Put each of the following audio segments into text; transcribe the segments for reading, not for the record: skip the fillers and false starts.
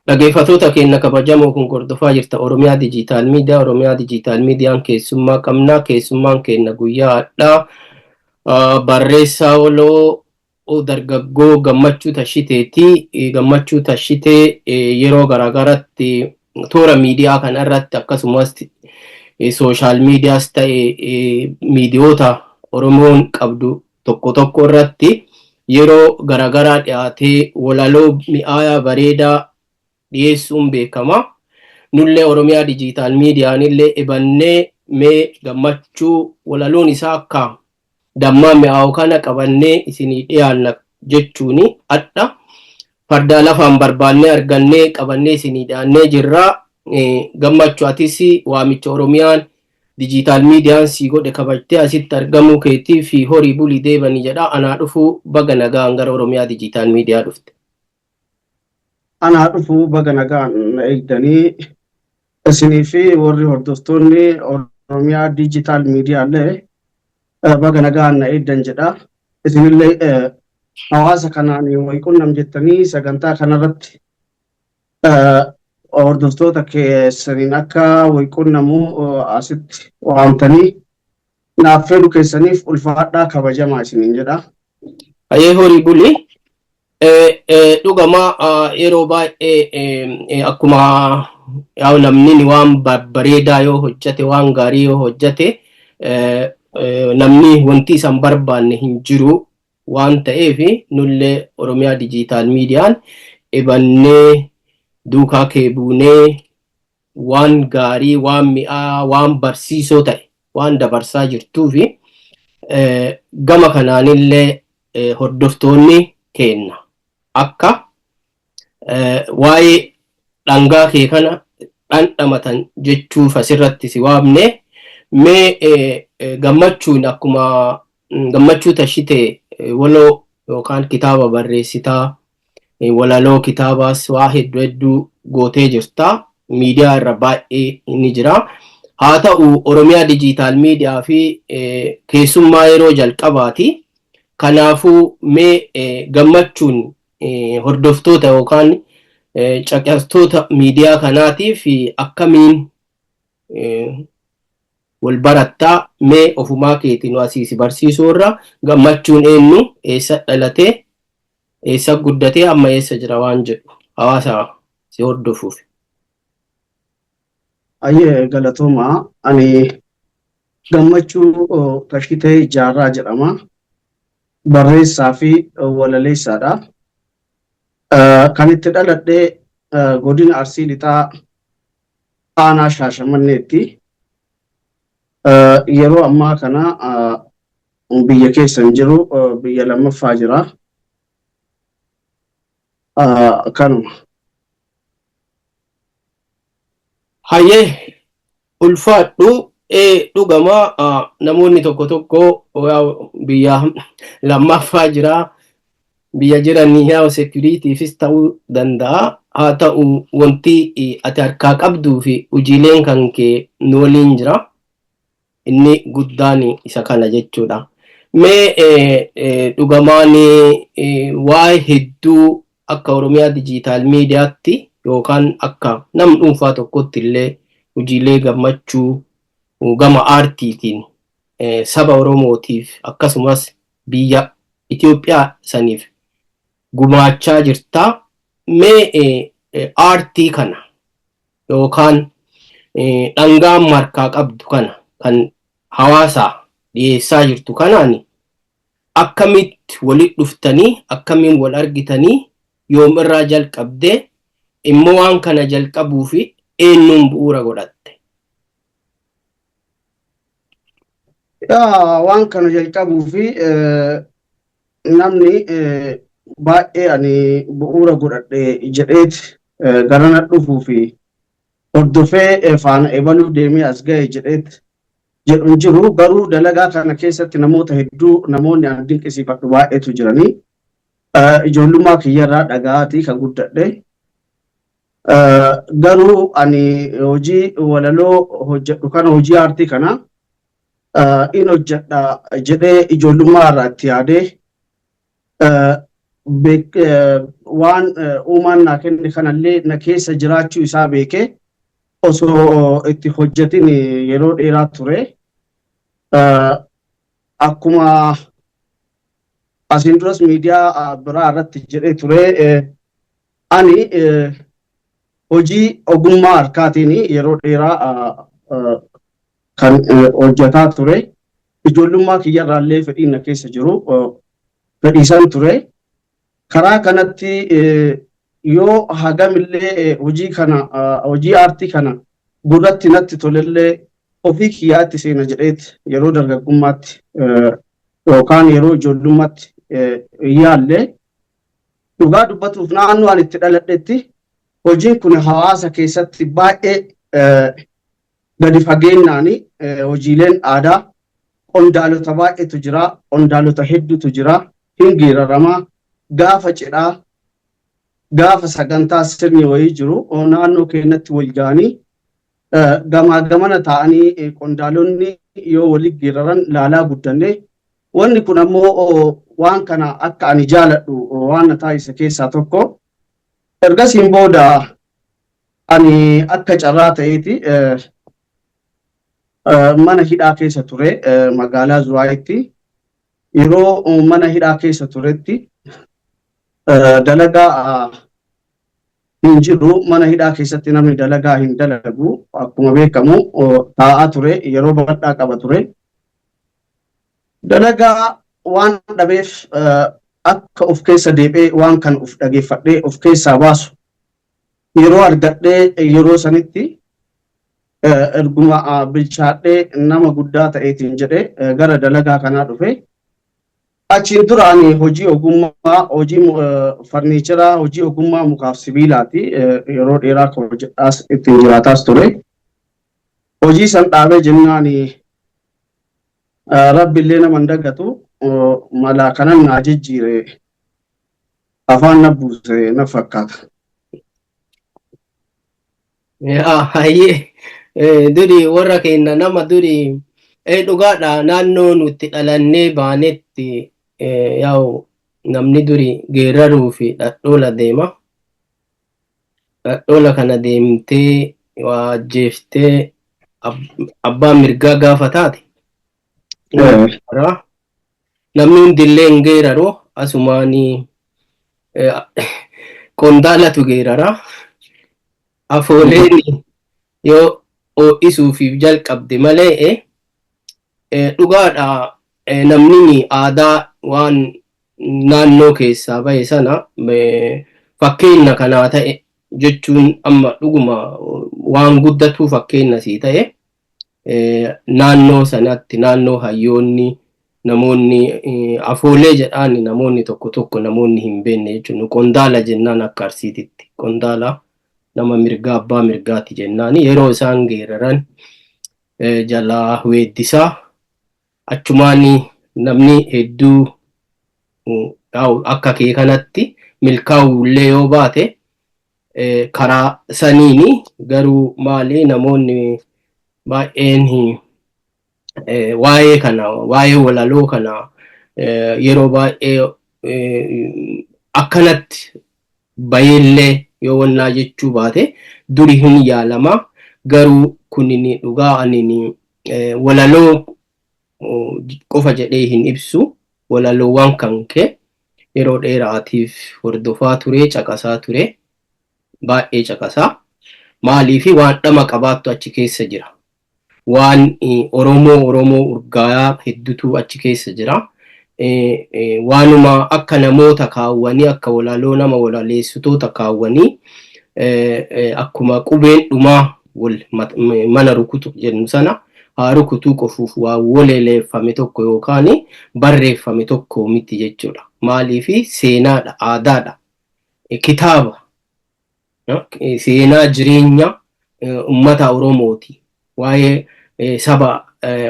Dhaggeeffattoota keenya kabajamoo kun hordofaa jirta Oromiyaa Dijiitaal Miidiyaa. Oromiyaa Dijiitaal Miidiyaan keessummaa qabna. Keessummaan keenya guyyaa hadhaa barreessaa waloo dargaggoo Gammachuu Tashiteeti. Gammachuu Tashitee yeroo garaagaratti toora miidiyaa kanarratti akkasumas sooshaal miidiyaas ta'e miidiyoota Oromoon qabdu tokko tokko irratti yeroo garaagaraa dhiyaatee walaloo mi'aayaa bareedaa dhiyeessuun beekama. Nullee Oromiyaa Dijiitaal Miidiyaan illee ibannee mee Gammachuu walaloon isaa akka dammaa mi'aawu kana qabannee isinii dhiyaanna jechuuni adda farda lafaan barbaannee argannee qabannee isinii dhiyaannee jirra. Gammachuu atis waamicha Oromiyaan Dijiitaal Miidiyaan si godhe kabajtee asitti argamuu keetii fi horii bulii deebanii jedha. Anaa dhufuu baga nagaan gara Oromiyaa Dijiitaal Miidiyaa dhufte. Anaa dhufuu baga nagaan eegdanii isinii fi warri hordoftoonni Oromiyaa Dijiitaal Miidiyaa illee baga nagaan eegdan jedha. Isinillee hawaasa kanaan wayqunnam jettanii sagantaa kanarratti hordoftoota keessaniin akka wayqunnamuu asitti waamtanii naaf fedhu keessaniif ulfaadhaa kabajamaa isiniin jedha. Ayee horii bulii. Dhugama yeroo baay'ee akkuma namni waan bareedaa yoo hojjate waan gaarii yoo hojjate namni wanti isan barbaanne hin jiru waan ta'eef nullee Oromiyaa Dijiitaal Miidiyaan ibannee duukaa kee buunee waan gaarii waan mi'aa waan barsiisoo ta'e waan dabarsaa jirtuu fi gama kanaanillee hordoftoonni kenna akka waa'ee dhangaa kee kana dhandhamatan jechuuf asirratti si waamne. Mee Gammachuun akkuma Gammachuu Tashitee waloo yookaan kitaaba barreessitaa walaloo kitaabaas waa hedduu gootee jirta. Miidiyaa irra baay'ee ni jira. Haa ta'u Oromiyaa Dijiitaal Miidiyaa fi keessummaa yeroo jalqabaati. Kanaafuu mee Gammachuun hordoftoota yookaan caqastoota miidiyaa kanaatiif akkamiin wal barattaa mee ofumaa keetiin asiisi barsiisuu irra Gammachuun eenyu eessa dhalatee eessa guddatee amma eessa jira waan jedhu hawaasa si hordofuuf. Ayyee galatooma. Ani Gammachuu Tashitee Jaarraa jedhama. Barreessaa fi walaleessaadha. Kan itti dhaladhee godina Arsii Lixaa aanaa Shaashamanneetti. Yeroo ammaa kana biyya keessa hin jiru, biyya lammaffaa jira. Kanuma. Hayyee ulfaadhu. Dhugama namoonni tokko tokko biyya lammaffaa jira. Biyya jiranii yaa securityfis ta'uu danda'a. Haa ta'u wanti ati harkaa qabduu fi hojiileen kan kee nu waliin jira. Inni guddaan isa kana jechuudha. Mee dhugamaan waa'ee hedduu akka Oromiyaa Dijiitaal Miidiyaatti yookaan akka nam dhuunfaa tokkotti illee hojiilee Gammachuu gama aartiitiin saba Oromootiif akkasumas biyya Itoophiyaa saniif gumaachaa jirta. Mee aartii kana yookaan dhangaa markaa qabdu kana kan hawaasa dhiyeessaa jirtu kanaan akkamitti walitti dhuftanii akkamiin wal argitanii yoomirraa jalqabdee immoo waan kana jalqabuu fi eenyuun bu'uura godhatte? Waan kana jalqabuu fi namni baay'ee ani bu'uura godhadhe jedheeti garana dhufuu fi hordofee faana ebaluu deemee as ga'e jedheeti jedhu jiru. Garuu dalagaa kana keessatti namoota hedduu namoonni ani dinqisiifadhu baay'eetu jiranii. Ijoollummaa kiyyarraa dhaga'aatii kan guddadhe. Garuu ani hojii walaloo hojjedhu kana hojii aartii kana in hojjedha jedhee ijoollummaa irraa itti yaadee waan uumaan naa kenne kanallee na keessa jiraachuu isaa beekee osoo itti hojjetin yeroo dheeraa ture. Akkuma asiin duras miidiyaa biraa irratti jedhee ture, ani hojii ogummaa harkaatiin yeroo dheeraa kan hojjetaa ture. Ijoollummaa kiyyarraallee fedhiin na keessa jiru fedhiisan ture. Karaa kanatti yoo hagamillee hojii aartii kana gurratti natti tolellee ofii kiyyaatti seena jedheeti yeroo dargaggummaatti yookaan yeroo ijoollummaatti yaallee dhugaa dubbatuuf naannoo ani itti dhaladhetti hojiin kun hawaasa keessatti baay'ee gadi fageenyaan hojiileen aadaa qondaalota baay'eetu jira, qondaalota hedduutu jira, hin geeraramaa. Gaafa cidhaa, gaafa sagantaa sirni wayii jiru naannoo keenyatti wal ga'anii gamaa gamana ta'anii qondaalonni yoo waliin geeraran laalaa guddannee wanni kun ammoo waan kana akka ani jaaladhu waan na taasise keessaa tokko. Ergasiin booda ani akka carraa ta'eeti mana hidhaa keessa ture magaalaa Zuwaayitti. Yeroo mana hidhaa keessa turetti dalagaa hin jiru. Mana hidhaa keessatti namni dalagaa hin dalagu. Akkuma beekamu taa'aa ture, yeroo bal'aa qaba ture. Dalagaa waan dhabeef akka of keessa deebi'ee waan kan of dhageeffadhee of keessaa baasu yeroo argadhee yeroo sanitti erguma bilchaadhee nama guddaa ta'eetiin jedhee gara dalagaa kanaa dhufe. Achiin duraan hojii ogummaa, hojii farniicheraa, hojii ogummaa mukaaf sibiilaati. Yeroo dheeraa hojjedhaas ittiin jiraataas ture. Hojii san dhaabee jennaan rabbillee nama hin dagatu mala kanan naa jijjiire afaan na buuse na fakkaata. Hayyee duri warra keenya nama duri dhugaadha naannoo nuti dhalannee baanetti yaa'u namni duri geeraruu fi dhadhoola deema. Dhadhoola kana deemtee waa jeeftee abbaan mirgaa gaafa taate namni hundillee hin geeraru asumaanii qondaalatu geerara. Afooleen yoo ho'isuufiif jalqabde malee dhugaadha namni aadaa waan naannoo keessaa bahe sana fakkeenya kanaa ta'e jechuun amma dhuguma waan guddatuu fakkeenya sii ta'e naannoo sanatti naannoo hayyoonni namoonni afoolee jedhaan namoonni tokko tokko namoonni hin beekne jechuun qondaala jennaan akka Arsiititti qondaala nama mirgaa abbaa mirgaati jennaan yeroo isaan geeraran jalaa weeddisaa achumaan namni hedduu akka kee kanatti milkaa'ullee yoo baate karaa saniini garuu maali namoonni baay'een waa'ee kana waa'ee walaloo kana yeroo baay'ee akkanatti bayeellee yoo wannaa jechuu baate duri hin yaalama garuu kunini dhugaa anini walaloo qofa jedhee hin ibsu walaloowwan kan kee yeroo dheeraatiif hordofaa ture caqasaa ture baay'ee caqasaa maaliifi waan dhama qabaattu achi keessa jira waan oromoo urgaayaa hedduutu achi keessa jira waanuma akka namoota kaawwanii akka walaloo nama walaleessitoota kaawwanii akkuma qubeen dhumaa mana rukutu jennu sana haa rukutuu qofuuf waa waleeleeffame tokko yookaan barreeffame tokko miti jechuudha. Maaliifi seenaadha, aadaadha, kitaaba, seenaa jireenya ummata Oromooti. Waa'ee saba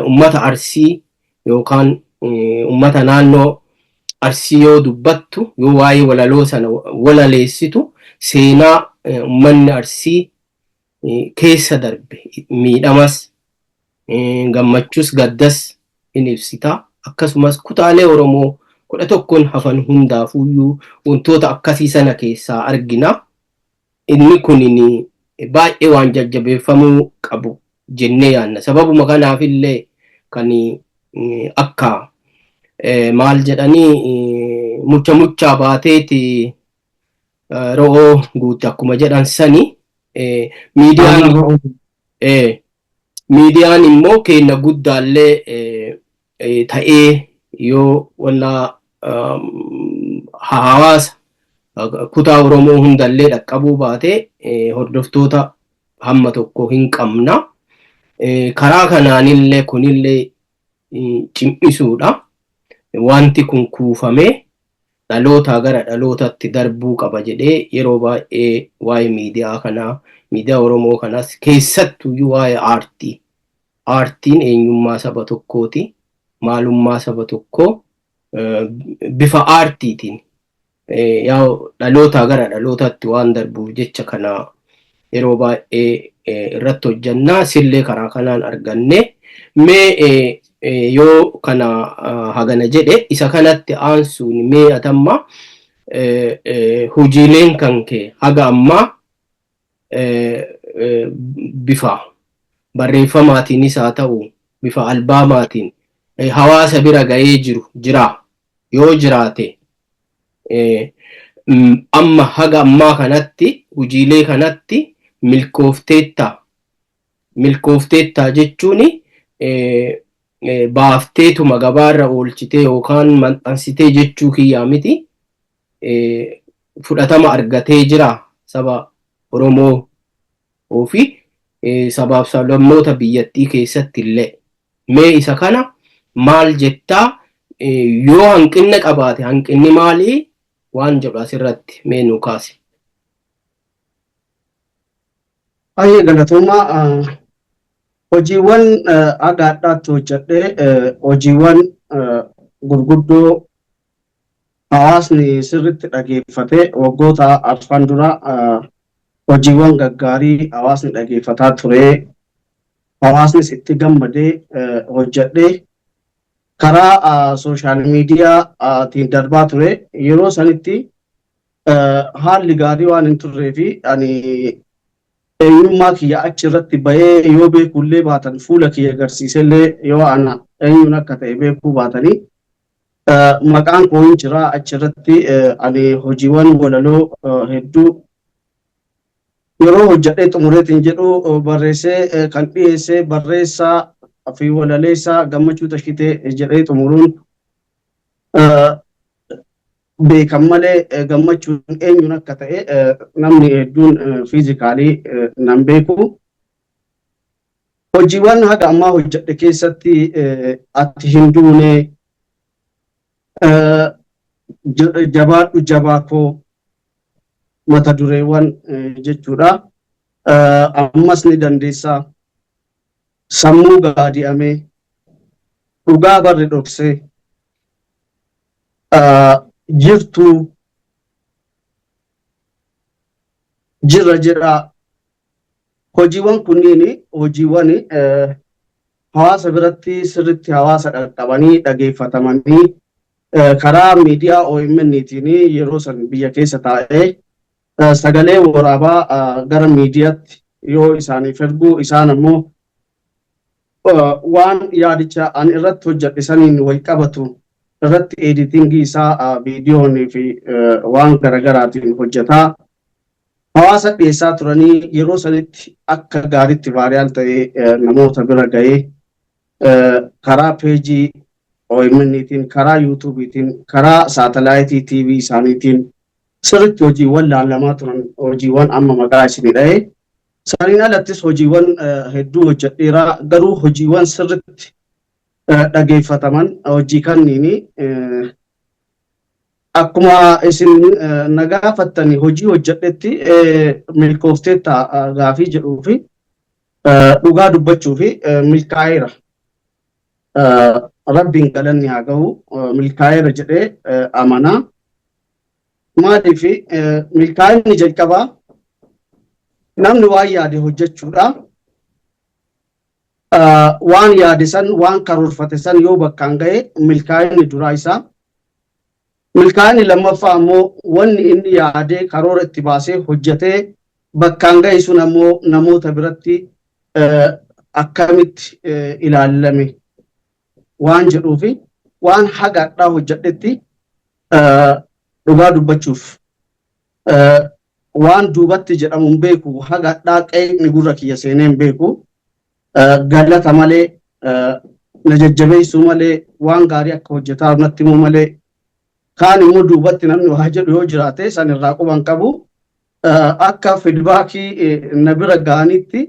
ummata Arsii yookaan ummata naannoo Arsii yoo dubbattu yoo waa'ee walaloo sana walaleessitu seenaa ummanni Arsii keessa darbe miidhamas gammachus gaddas in ibsita akkasumas kutaalee Oromoo 11 hafan hundaafuyyuu wantoota akkasii sana keessaa argina. Inni kun baay'ee waan jajjabeeffamuu qabu jennee yaadna. Sababuma kanaafillee kan akka maal jedhanii muchaa baateeti ro'oo guutte akkuma jedhan sani miidiyaan immoo kenna guddaallee ta'ee yoo wanna hawaasa kutaa Oromoo hundallee dhaqqabuu baate hordoftoota hamma tokko hin qabna. Karaa kanaanillee kunillee cimisuudha. Wanti kun kuufamee dhaloota gara dhalootatti darbuu qaba jedhee yeroo baay'ee waa'ee miidiyaa kanaa, miidiyaa Oromoo kanaas keessattuu waa'ee aartii. Aartiin eenyummaa saba tokkooti. Maalummaa saba tokkoo bifa aartiitiin yaa dhaloota gara dhalootatti waan darbuuf jecha kana yeroo baay'ee irratti hojjannaa. Sillee karaa kanaan arganne mee yoo kana hagana jedhe isa kanatti aansuun mee atamma hojiileen kan kee haga ammaa bifa barreeffamaatiinis haa ta'u bifa albaamaatiin hawaasa bira ga'ee jira yoo jiraate amma haga ammaa kanatti hojiilee kanatti milkoofteetta jechuun baafteetuma gabaarra oolchitee yookaan maxxansitee jechuu kiyyaa miti. Fudhatama argatee jira saba Oromoo fi sabaaf sablammoota biyyattii keessatti illee. Mee isa kana maal jettaa? Yoo hanqinna qabaate hanqinni maalii? Waan jedhu asirratti mee nu kaase. Baay'ee galatoomaa. Hojiiwwan adda addaatti hojjedhee hojiiwwan gurguddoo hawaasni sirriitti dhageeffatee waggoota arfan dura hojiiwwan gaggaarii hawaasni dhageeffataa ture. Hawaasnis itti gammadee hojjedhee karaa sooshaal miidiyaatiin darbaa ture. Yeroo sanitti haalli gaarii waan hin turree fi ani eenyummaa kiyya achi irratti bahee yoo beekullee baatan fuula kiyya agarsiisellee yoo ana eenyuun akka ta'e beekuu baatanii maqaan koo hin jira achi irratti. Ani hojiiwwan walaloo hedduu yeroo hojjedhee xumureetiin jedhu barreessee kan dhiyeessee barreessaa fi walaleessaa Gammachuu Tashitee jedhee xumuruun beekan malee Gammachuun eenyuun akka ta'e namni hedduun fiizikaalii nan beeku. Hojiiwwan haga ammaa hojjedhe keessatti ati hin duune, jabaadhu jabaa koo mata dureewwan jechuudha. Ammas ni dandeessaa, sammuu gaadi'amee, dhugaa barri dhoksee, jirtuu, jira. Hojiiwwan kunniin hojiiwwan hawaasa biratti sirriitti hawaasa qaqqabanii dhageeffatamanii karaa miidiyaa OMN'tiin yeroo san biyya keessa taa'ee sagalee waraabaa gara miidiyaatti yoo isaaniif ergu isaan ammoo waan yaadicha ani irratti hojjedhe saniin wal qabatu irratti editingii isaa viidiyoon fi waan garagaraatiin hojjetaa hawaasa dhiyeessaa turanii yeroo sanitti akka gaariitti vaariyaal ta'ee namoota bira ga'ee karaa peejii OMN'tiin, karaa yuutuubiitiin, karaa saatalaayitii TV isaaniitiin sirriitti hojiiwwan laalamaa turan hojiiwwan amma maqaa isinii dha'ee. Saniin alattis hojiiwwan hedduu hojjedheeraa garuu hojiiwwan sirriitti dhageeffataman hojii kanniini akkuma isin na gaafattani hojii hojjedhetti milkoofteetta gaafii jedhuu fi dhugaa dubbachuu fi milkaa'eera. Rabbiin galanni haa gahu milkaa'eera jedhee amanaa. Maaliif milkaa'inni jalqabaa namni waan yaade hojjechuudha. Waan yaade san waan karoorfate san yoo bakkaan ga'e milkaa'inni duraa isaa Milkaa'inni lammaffaa ammoo wanni inni yaadee karoora itti baasee hojjetee bakkaan ga'e sun ammoo namoota biratti akkamitti ilaalame waan jedhuufi waan hagaadhaa hojjedhetti dhugaa dubbachuuf waan duubatti jedhamu hin beeku hagaadhaa qeeqni gurra kiyya seenee hin beeku galata malee na jajjabeessuu malee waan gaarii akka hojjetaa natti himuu malee kaan immoo duubatti namni waa jedhu yoo jiraate san irraa quban qabu akka feedbackii na bira ga'anitti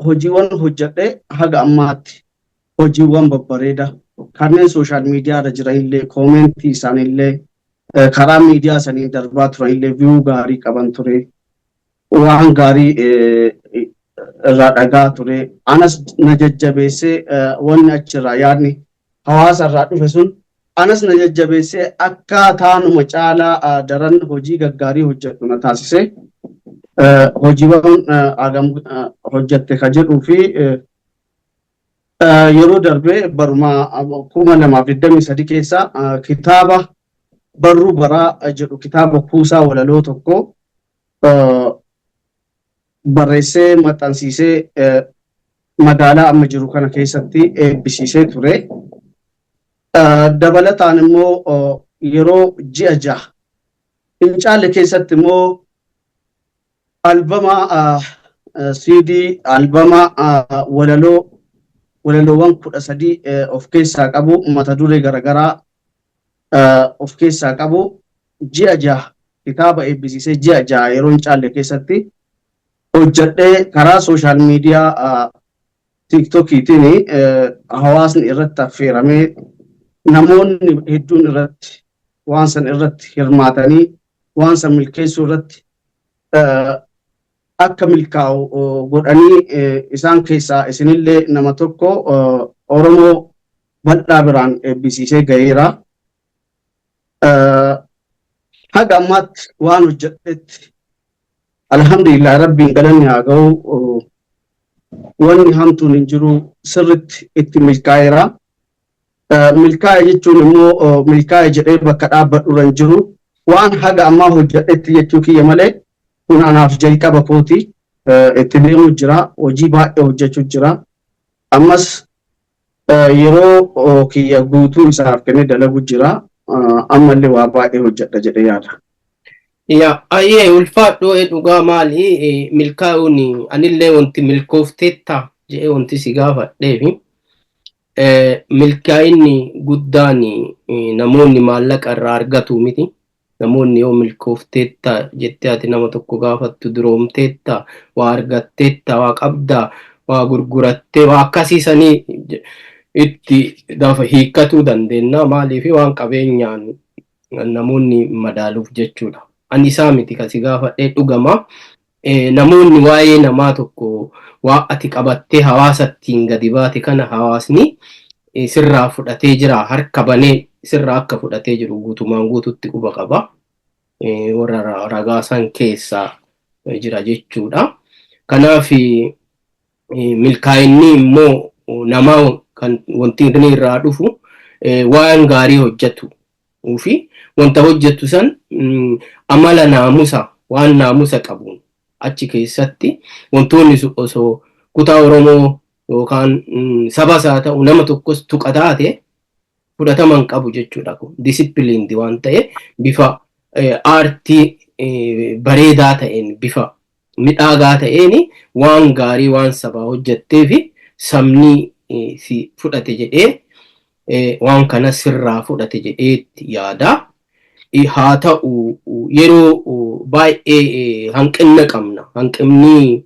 hojiiwwan hojjedhe haga ammaatti hojiiwwan babbareeda kanneen sooshaal miidiyaa irra jiran illee koomentii isaanillee karaa miidiyaa sanii darbaa turan illee viyuu gaarii qaban ture waan gaarii irraa dhagaa ture anas na jajjabeessee wanni achirraa yaadni hawaasa irraa dhufe sun anas na jajjabeessee akka taanuma caalaa daran hojii gaggaarii hojjedhu na taasisee hojiiwwan agam hojjette ka jedhuu fi yeroo darbee baruma 2023 keessa kitaaba barruu baraa jedhu kitaaba kuusaa walaloo tokko barreessee maxxansiisee magaalaa amma jiru kana keessatti eebbisiisee ture. Dabalataan immoo yeroo ji'a jaha Fincaalee keessatti immoo albama CD albama walaloowwan 13 of keessaa qabu mata duree garagaraa of keessaa qabu ji'a jaha kitaaba eebbisiisee ji'a jaha yeroo Fincaalee keessatti hojjedhee karaa sooshaal miidiyaa TikTokiitiin hawaasni irratti affeeramee namoonni hedduun irratti waan san irratti hirmaatanii waan san milkeessuu irratti akka milkaa'u godhanii isaan keessaa isinillee nama tokko Oromoo bal'aa biraan eebbisiisee ga'eera. Haga ammaatti waan hojjedhetti alhamdulillah rabbiin galanni haa ga'u wanni hamtuun hin jiru sirritti itti milkaa'eera. Milkaa'e jechuun immoo milkaa'e jedhee bakka dhaabbadhu hin jiru waan haga ammaa hojjedhetti jechuu kiyya malee kun anaaf jalqaba kooti itti deemu jira hojii baay'ee hojjechuu jira ammas yeroo kiyya guutuu isaaf kennee dalagu jira ammallee waa baay'ee hojjedha jedhee yaada. Ya, aye ulfaadhoo dhugaa maali milkaa'uun anillee wanti milkoofteetta jedhee wanti si gaafadheefi milkaa'inni guddaan namoonni maallaqa irraa argatu miti. Namoonni yoo milkoofteetta jettee ati nama tokko gaafattu duroomteetta waa argatteetta waa qabdaa waa gurgurattee waa akkasiisanii itti dafa hiikkatuu dandeenya maaliif waan qabeenyaan namoonni madaaluuf jechuudha. Ani isaa miti kasi gaafadhee dhugama namoonni waa'ee namaa tokko waa ati qabattee hawaasattiin gadi baate kana hawaasni sirraa fudhatee jira harka banee sirraa akka fudhatee jiru guutumaan guututti quba qaba warra ragaasan keessaa jira jechuudha. Kanaaf milkaa'inni immoo namaa kan wanti inni irraa dhufu waan gaarii hojjetu fi wanta hojjetu san amala naamusa waan naamusa qabuun achi keessatti wantoonni osoo kutaa Oromoo yookaan saba isaa ta'u nama tokkos tuqa taate fudhataman qabu jechuudha. Disipiliinii waan ta'e bifa aartii bareedaa ta'een bifa midhaagaa ta'een waan gaarii waan sabaa hojjettee fi sabni si fudhate jedhee waan kana sirraa fudhate jedheetti yaada. Haa ta'u yeroo baay'ee hanqina qabna. Hanqinni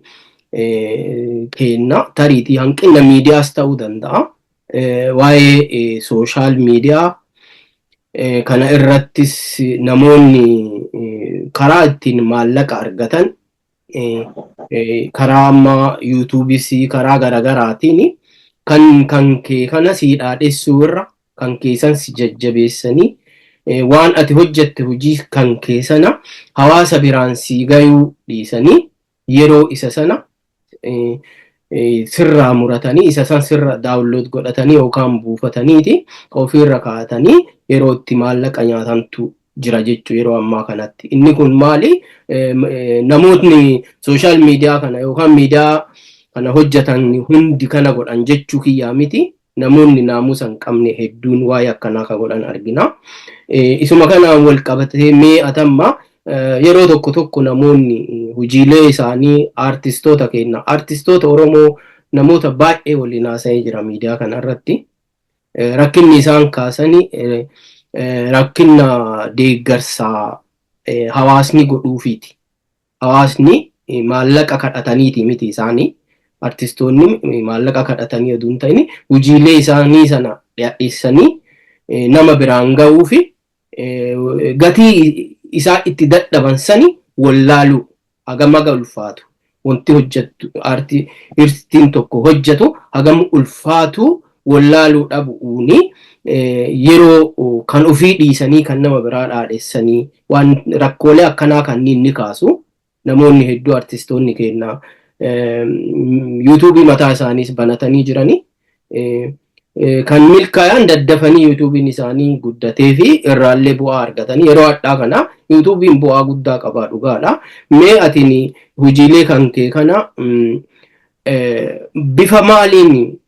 kenna tariitii hanqina miidiyaas ta'uu danda'a. Waa'ee sooshaal miidiyaa kana irrattis namoonni karaa ittiin maallaqa argatan karaa amma yuutuubis karaa garagaraatiin kan kee kana si dhaadhessuu irra kan keessan si jajjabeessanii waan ati hojjette hojii kan keessana hawaasa biraan si gayuu dhiisanii yeroo isa sana sirraa muratanii isa san sirra download godhatanii yookaan buufataniiti ofirra kaa'atanii yeroo itti maallaqa nyaatantu jira jechuu yeroo ammaa kanatti. Inni kun maali? Namootni social media kana yookaan miidiyaa kana hojjetan hundi kana godhan jechuu kiyyaa miti. Namoonni naamusa hin qabne hedduun waa'ee akkanaa kan godhan argina. Isuma kanaan wal qabatee mee atamma yeroo tokko tokko namoonni hojiilee isaanii artistoota kenna. Artistoota Oromoo namoota baay'ee waliin haasa'ee jira miidiyaa kanarratti. Rakkinni isaan kaasanii rakkina deeggarsaa hawaasni godhuufiiti. Hawaasni maallaqa kadhataniiti miti isaanii. Artistoonni maallaqa kadhatanii osoo hin ta'in hojiilee isaanii sana dhiyeessanii nama biraan ga'uu fi gatii isaa itti dadhaban sani wallaaluu hagam aga ulfaatu. Wanti hojjetu artistiin tokko hojjetu hagam ulfaatu wallaaluu dhabuuni yeroo kan ofii dhiisanii kan nama biraa dhaadheessanii waan rakkoolee akkanaa kanneen ni kaasu. Namoonni hedduu artistoonni kennaa YouTube mataa isaaniis banatanii jiranii kan milkaa'an daddafanii YouTubein isaanii guddatee fi irraallee bu'aa argatanii yeroo addaa kana YouTubein bu'aa guddaa qabaa dhugaadha. Mee atini hojiilee kan kee kana bifa maaliin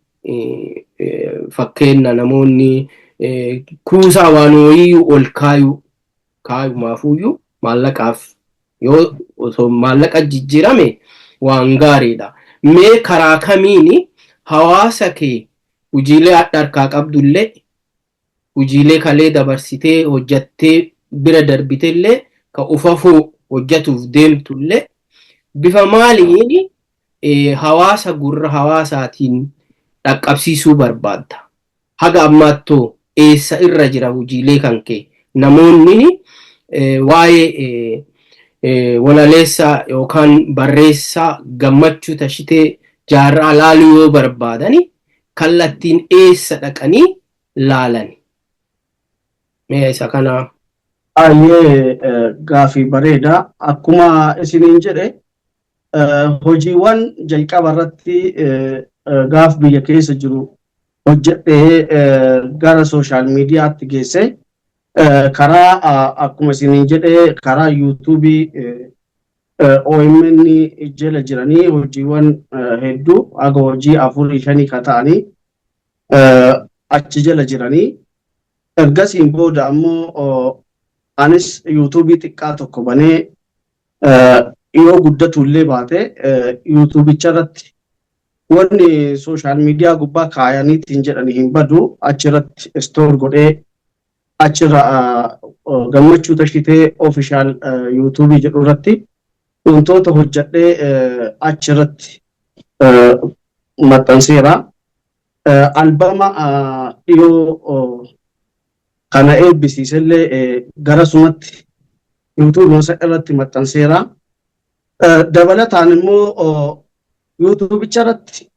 fakkeenya namoonni kuusaa waan wayiyyuu ol kaayumaafuyyuu maallaqaaf yoo osoo maallaqa jijjiirame waan gaariidha. Mee karaa kamiini hawaasa kee hojiilee adda harkaa qabdullee hojiilee kalee dabarsitee hojjattee bira darbitellee ka ufafuu hojjatuuf deemtullee bifa maaliin hawaasa gurra hawaasaatiin dhaqqabsiisuu barbaadda? Haga ammattoo eessa irra jira hojiilee kan kee? Namoonni waa'ee walaleessaa yookaan barreessaa Gammachuu Tashitee Jaarraa laaluu yoo barbaadani kallattiin eessa dhaqanii laalani? Mee isa kana gaafii bareeda. Akkuma isiniin jedhe hojiiwwan jalqaba irratti gaaf biyya keessa jiru hojjedhee gara social mediaatti geesse. Karaa akkuma isiniin jedhe karaa YouTube OMN jala jiranii hojiiwwan hedduu aga hojii 4-5 ka ta'anii achi jala jiranii. Ergasiin booda ammoo anis YouTube xiqqaa tokko banee yoo guddatullee baate YouTubicha irratti wanni social media gubbaa kaayaniitiin jedhanii hin badu achirratti store godhee achirra Gammachuu Tashitee official YouTube jedhu irratti wantoota hojjedhee achirratti maxxanseera. Albama dhiyoo kana eebbisiisellee gara sumatti YouTube irratti maxxanseera. Dabalataan immoo YouTube irratti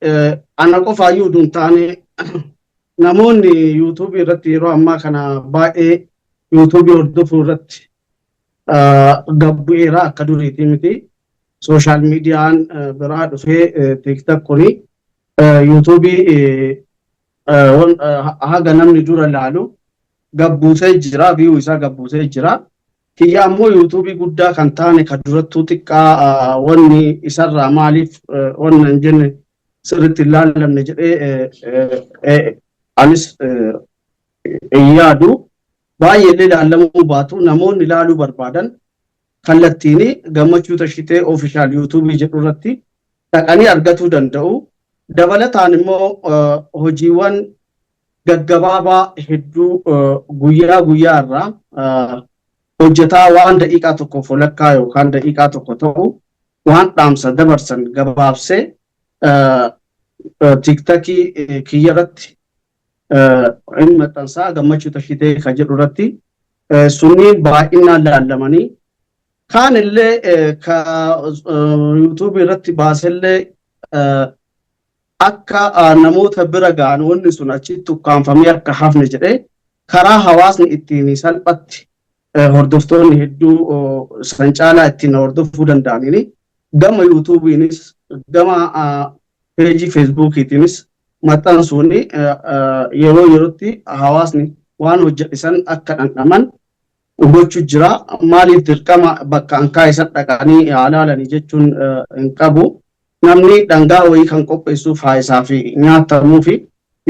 ana qofaayyuu hin taane namoonni YouTube irratti yeroo ammaa kana baay'ee YouTube hordofuu irratti gabbu'eera akka duriitii miti. Social mediaan biraa dhufee TikTok kuni YouTube haga namni dura laalu gabbuusee jira, view isaa gabbuusee jira. Kiyya ammoo YouTube guddaa kan taane kan durattuu xiqqaa wanni isarraa maaliif wanna hin jenne sirriitti hin laallamne jedhee anis yaadu baay'ee ilaalamuu baatu namoonni ilaaluu barbaadan kallattiin Gammachuu Tashitee official YouTube jedhu irratti dhaqanii argatuu danda'u. Dabalataan immoo hojiiwwan gaggabaabaa hedduu guyyaa guyyaa irraa hojjetaa waan daqiiqaa tokko folakkaa yookaan daqiiqaa tokko ta'u waan dhaamsa dabarsan gabaabsee TikTokii kiyya irratti inni maxxansaa Gammachuu Tashitee kan jedhu irratti sunniin baay'inaan laallamanii kaan illee ka YouTube irratti baasellee akka namoota bira ga'an wanni sun achitti ukkaanfamee akka hafne jedhee karaa hawaasni ittiin salphatti hordoftoonni hedduu san caalaa ittiin hordofuu danda'aniini gama YouTube'iinis gama peejii feesbuukiitiinis maxxansuuni yeroo yerootti hawaasni waan hojjetan akka dhandhaman gochuu jira. Maaliif dirqama bakka ankaa isaan dhaqanii ilaalanii jechuun hin qabu. Namni dhangaa wayii kan qopheessuuf haa isaa fi nyaatamuu fi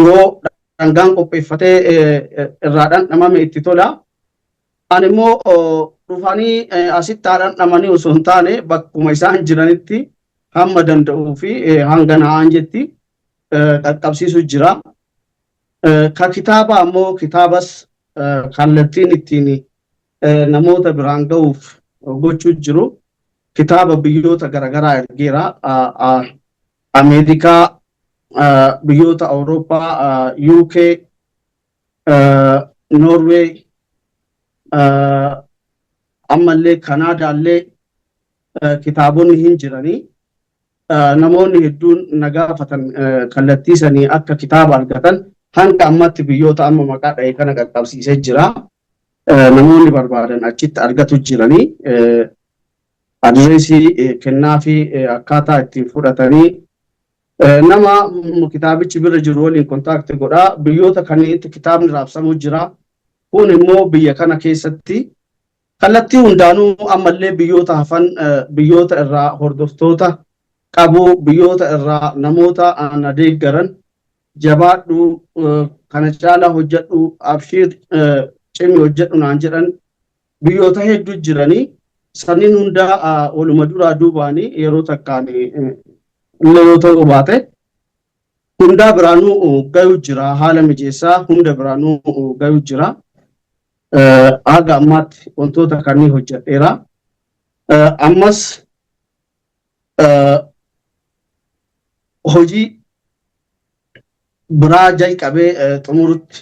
yoo dhangaan qopheeffatee irraa dhandhamame itti tola. Ani immoo dhufanii asitti haa dhandhamanii osoo hin taane bakkuma isaan jiranitti hamma danda'uu fi hanga na'aan jetti qaqqabsiisu jira. Ka kitaaba ammoo kitaabas kallattiin ittiin namoota biraan ga'uuf gochuu jiru. Kitaaba biyyoota garaagaraa ergeera. Ameerikaa, biyyoota Awurooppaa, UK, Norway, ammallee Kanaadaallee kitaabonni hin jiranii. Namoonni hedduun na gaafatan kallattiisanii akka kitaaba argatan hanga ammatti biyyoota amma maqaa dha'e kana qaqqabsiisee jira. Namoonni barbaadan achitti argatu jiranii. Adreesii kennaa fi akkaataa ittiin fudhatanii nama kitaabichi bira jiru waliin kontaakti godhaa. Biyyoota kanneenitti kitaabni raabsamuu jira. Kun immoo biyya kana keessatti kallattii hundaanuu ammallee biyyoota hafan biyyoota irraa hordoftoota qabu, biyyoota irraa namoota na deeggaran jabaadhu kana caalaa hojjedhu abshiir cimi hojjedhu naan jedhan biyyoota hedduu jiranii. Sanniin hundaa waluma duraa duubaanii yeroo takkaan illee yoo ta'u baate hundaa biraanuu gayuu jira. Haala mijeessaa hunda biraanuu gayuu jira. Haga ammaatti wantoota kanneen hojjedheera. Ammas hojii biraa jalqabee xumurutti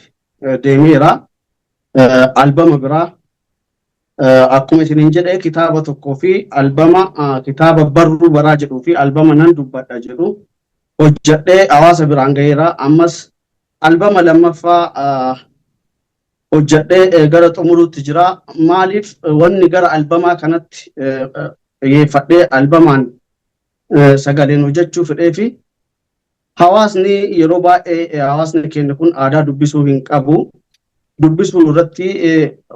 deemeera. Albama biraa akkuma isiniin jedhee kitaaba tokkoo fi albama kitaaba barruu baraa jedhuu fi albama nan dubbadha jedhu hojjedhee hawaasa biraan gaheera. Ammas albama lammaffaa hojjedhee gara xumuruutti jira. Maaliif wanni gara albamaa kanatti xiyyeeffadhee albamaan sagaleen hojjechuu fedhee fi hawaasni yeroo baay'ee hawaasni keenya kun aadaa dubbisuu hin qabu. Dubbisuu irratti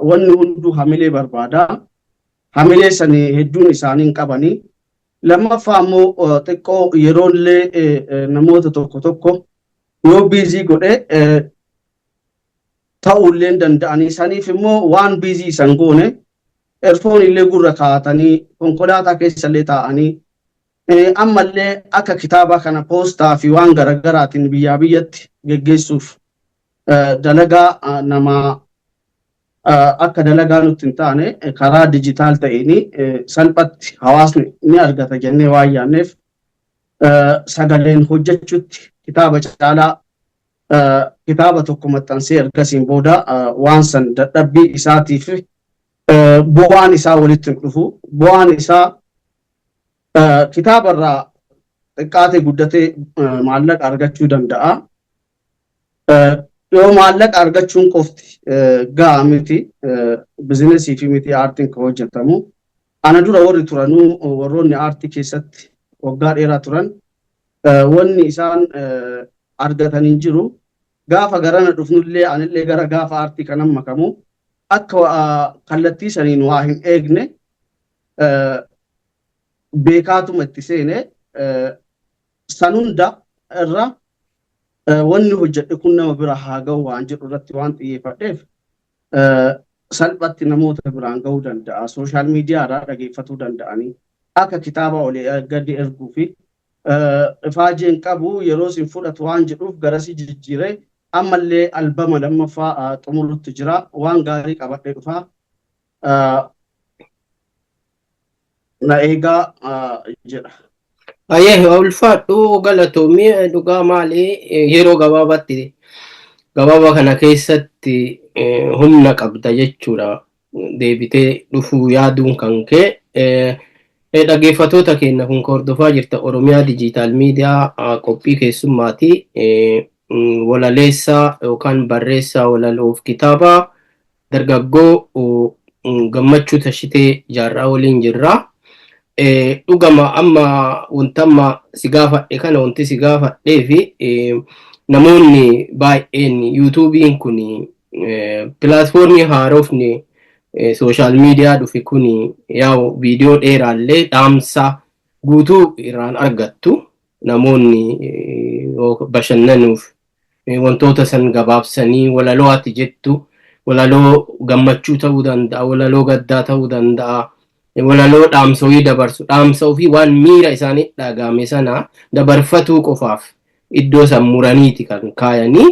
wanni hunduu hamilee barbaada. Hamilee sanii hedduun isaanii hin qabanii. Lammaffaa ammoo xiqqoo yeroollee namoota tokko tokko yoo biizii godhe ta'uullee danda'anii. Saniif immoo waan biizii isan goone erfoon illee gurra kaa'atanii konkolaataa keessallee taa'anii ammallee akka kitaaba kana poostaa fi waan garaagaraatiin biyyaa biyyatti geggeessuuf dalagaa nama akka dalagaa nutti hin taane karaa dijitaal ta'een salphatti hawaasni ni argata jennee waan yaadneef sagaleen hojjechuutti kitaaba caalaa kitaaba tokko maxxansee ergasiin booda waan san dadhabbii isaatiif bu'aan isaa walitti dhufu. Bu'aan isaa kitaabarraa xiqqaatee guddatee maallaqa argachuu danda'a. Yoo maallaqa argachuun qofti ga'a miti bizinesii fi miti aartiin kan hojjetamu. Ana dura warri turanuu warroonni aartii keessatti waggaa dheeraa turan wanni isaan argatanii jiru. Gaafa garana dhufnullee anillee gara gaafa aartii kanan makamu akka kallattii saniin waa hin eegne beekaatuma itti seene san hunda irra wanni hojjedhe kun nama bira haa ga'u waan jedhu irratti waan xiyyeeffadheef salphatti namoota biraan ga'uu danda'a. Sooshaal miidiyaadhaa dhageeffatuu danda'anii akka kitaaba olii gadi erguu fi ifaajeen qabu yeroo isin fudhatu waan jedhuuf garasi jijjiiree ammallee albama lammaffaa xumurutti jira. Waan gaarii qabadhee dhufaa na eegaa jedha. Ayyee ulfaadhu galatoomii dhugaa maali yeroo gabaabaa kana keessatti humna qabda jechuudha. Deebitee dhufuu yaaduun kan kee dhaggeeffattoota keenya kun hordofaa jirta Oromiyaa Dijiitaal Miidiyaa qophii keessummaati. Walaleessaa yookaan barreessaa walaloof kitaaba dargaggoo Gammachuu Tashitee Jaarraa waliin jirra. dhugama amma wantamma si gaafadhe kana wanti si gaafadhee fi namoonni baay'een yuutuubiin kun pilaatfoormii haarofni sooshaal miidiyaa dhufe kun yaa'u viidiyoo dheeraallee dhaamsa guutuu irraan argattu namoonni bashannanuuf wantoota san gabaabsanii walaloo ati jettu walaloo gammachuu ta'uu danda'a walaloo gaddaa ta'uu danda'a walaloo dhaamsa ofii dabarsu dhaamsa ofii waan miira isaanii dhagahame sana dabarfatuu qofaaf iddoo san muraniiti kan kaayanii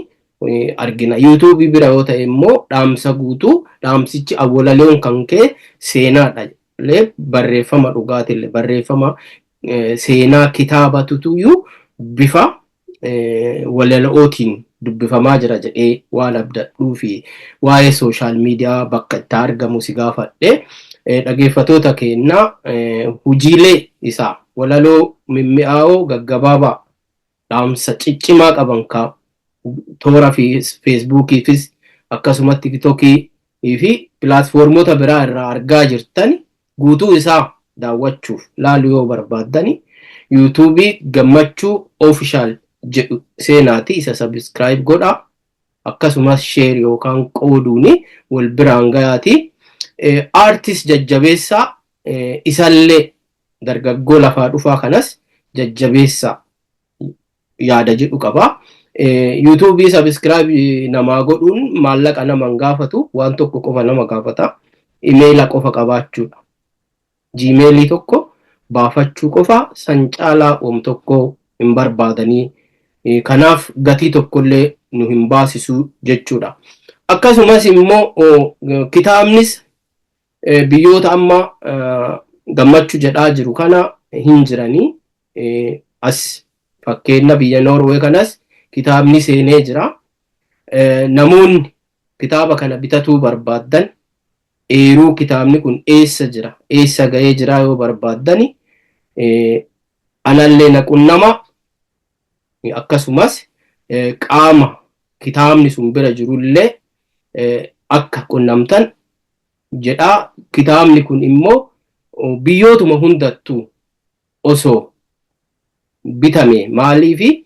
argina. yuutuubii bira yoo ta'e immoo dhaamsa guutuu dhaamsichi awwalaloon kan kee seenaadha illee barreeffama dhugaatillee barreeffama seenaa kitaaba tutuyyuu bifa walalootiin dubbifamaa jira jedhee waan abdadhuu fi waa'ee sooshaal miidiyaa bakka itti argamu si gaafadhe dhageeffatoota keenya hujiilee isaa walaloo mimmi'aawoo gaggabaabaa dhaamsa ciccimaa qaban ka toora fi feesbuukiifis akkasumatti tiktokii fi pilaatfoormota biraa irraa argaa jirtan guutuu isaa daawwachuuf laaluu yoo barbaaddani yuutuubii gammachuu ofishaal jedhu seenaati isa sabskraayib godha akkasumas sheer yookaan qooduuni wal biraan gayaati aartist jajjabeessaa isallee dargaggoo lafaa dhufaa kanas jajjabeessaa yaada jedhu qaba. yuutuubii sabskraayib namaa godhuun maallaqa naman gaafatu waan tokko qofa nama gaafata imeela qofa qabaachuudha jiimeelii tokko baafachuu qofa san caalaa om tokko hin barbaadanii kanaaf gatii tokkollee nu hin baasisu jechuudha. akkasumas immoo kitaabnis biyyoota amma gammachuu jedhaa jiru kana hin jiranii as fakkeenya biyya Noorwee kanas kitaabni seenee jira. namoonni kitaaba kana bitatuu barbaadan eeruu kitaabni kun eessa jira eessa ga'ee jira yoo barbaaddani anallee naqunnama akkasumas qaama kitaabni sun bira jirullee akka qunnamtan jedha. kitaabni kun immoo biyyootuma hundattuu osoo bitame maaliifi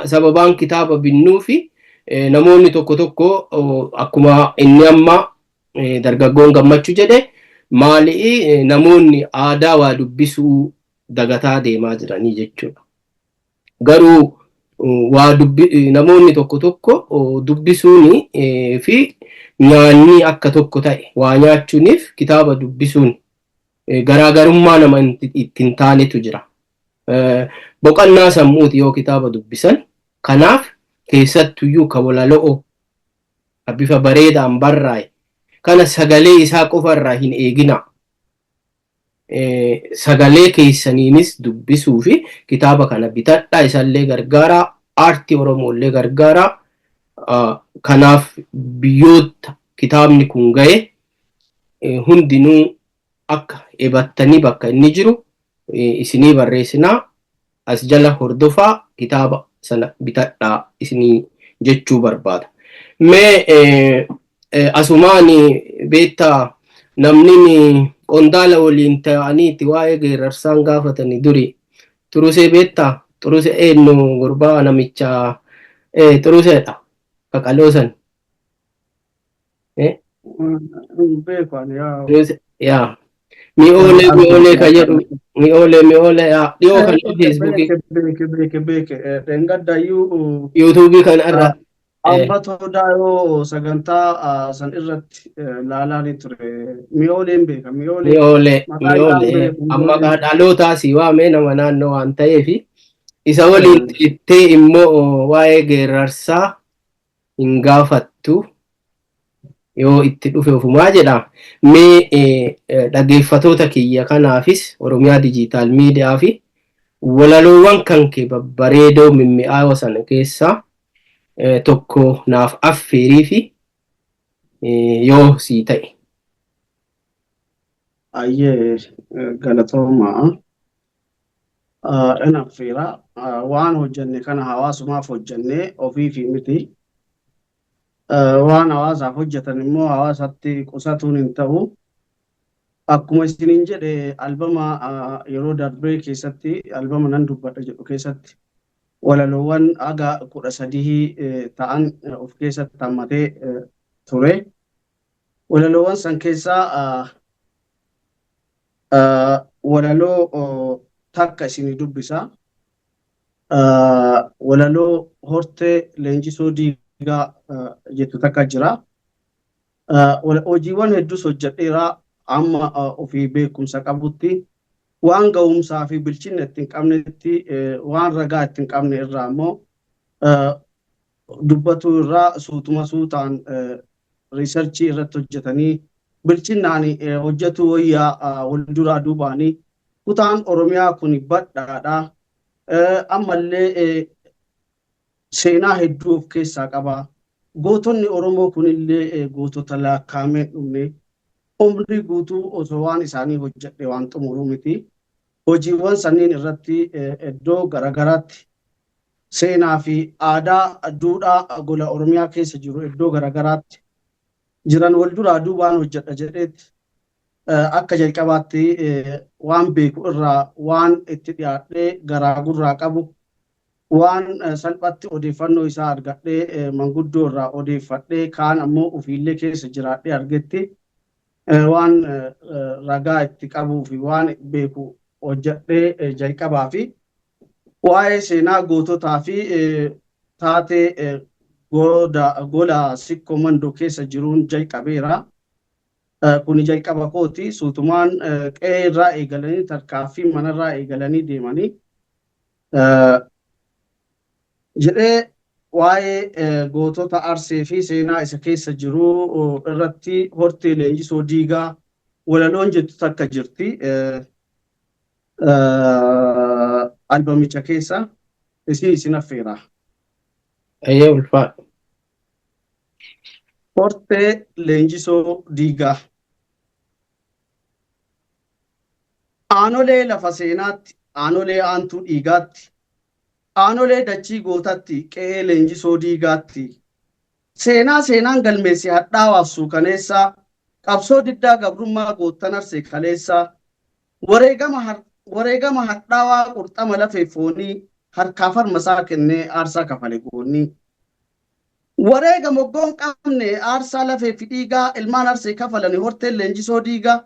sababaan kitaaba binnuufi namoonni tokko tokko akkuma inni amma dargaggoon gammachuu jedhe maali namoonni aadaa waa dubbisuu dagataa deemaa jiranii jechuudha. garuu waa namoonni tokko tokko dubbisuuni fi nyaanni akka tokko ta'e waa nyaachuuniif kitaaba dubbisuun garaagarummaa nama ittiin taanetu jira. boqannaa sammuuti yoo kitaaba dubbisan kanaaf keessattuyyuu ka walaloo bifa bareedaan barraa'e kana sagalee isaa qofarraa hin eegina sagalee keessaniinis dubbisuu fi kitaaba kana bitadhaa isallee gargaara aartii oromoollee gargaara. kanaaf biyyoota kitaabni kun ga'e hundinuu akka ebattanii bakka inni jiru isinii barreessinaa as jala hordofaa kitaaba sana bitadhaa isinii jechuu barbaada. mee asumaani beektaa namni qondaala waliin ta'aniiti waa'ee geerarsaan gaafatanii duri Xurusee beektaa Xurusee eenyu gurbaa namicha Xuruseedha Qaqaloosan yaa mi'oolee ka jedhu mi'oolee yaa dhiyoo kan feesbuukii yuutuubii kan irra amma todaa yoo sagantaa san irratti laalaa ture mi'ooleen beeka mi'oolee amma dhaalootaas waamee nama naannoo waan ta'eef isa waliin ittee immoo waa'ee geerarsaa hin gaafattu yoo itti dhufe ofumaa jedha. mee dhageeffatoota kiyya kanaafis Oromiyaa Dijiitaal Miidiyaa fi walaloowwan kan kee babbareedoo mimmi'aawoo sana keessaa tokko naaf affeerii fi yoo sii ta'e. ayyee galatoomaa in affeera waan hojjenne kana hawaasumaaf hojjenne ofiifi miti waan hawaasaaf hojjetan immoo hawaasatti qusatuun hin ta'u akkuma isiniin jedhe albama yeroo darbee keessatti albama nan dubbadha jedhu keessatti walaloowwan aga 13 ta'an of keessatti hammatee ture. Walaloowwan san keessaa walaloo takka isinii dubbisa. Walaloo hortee leenjisoo diigaa jettu takka jira. Hojiiwwan hedduus hojjedheera amma ofii beekumsa qabutti waan ga'umsaa fi bilchinna ittiin qabnetti waan ragaa ittiin qabne irraa immoo dubbatu irraa suutuma suutaan riisarchii irratti hojjetanii bilchinnaan hojjetu wayyaa wal duraa duubaanii kutaan Oromiyaa kun badhaadha. Ammallee seenaa hedduu of keessaa qaba. Gootonni Oromoo kunillee gootota lakkaa'amee dhumne umrii guutuu osoo waan isaanii hojjedhe waan xumuruu miti. Hojiiwwan sanniin irratti iddoo garagaraatti seenaa fi aadaa duudhaa gola Oromiyaa keessa jiru iddoo garagaraatti jiran wal duraa duubaan hojjedha jedheetti akka jalqabaatti waan beeku irraa waan itti dhiyaadhee garaa gurraa qabu waan salphatti odeeffannoo isaa argadhee manguddoo irraa odeeffadhee kaan ammoo ofiillee keessa jiraadhee argetti waan ragaa itti qabuu fi waan beeku hojjedhee jalqabaa fi waa'ee seenaa goototaa fi taatee gola sikkoo mandoo keessa jiruun jalqabeera. Kuni jalqaba kooti suutumaan qe'ee irraa eegalanii tarkaaffii manarraa eegalanii deemanii jedhee waa'ee gootota Arsee fi seenaa isa keessa jiru irratti hortee leenjisoo diigaa walaloon jettu takka jirti. Albamicha keessa isin affeera. Ayyee ulfaadha. Hortee leenjisoo diigaa. Aanolee lafa seenaatti, aanolee aantuu dhiigaatti, aanolee dachii gootatti, qe'ee leenjisoo diigaatti. Seenaan galmeesse hadhaawaaf suukaneessaa, qabsoo diddaa gabrummaa goottan Arsee kaleessaa, wareegama hadhaawaa qurxama lafee foonii, harkaa farmasaa kennee aarsaa kafale goonnii. Wareega moggoon qabne aarsaa lafee fi dhiigaa ilmaan Arsee kafalanii horteen leenjisoo diigaa.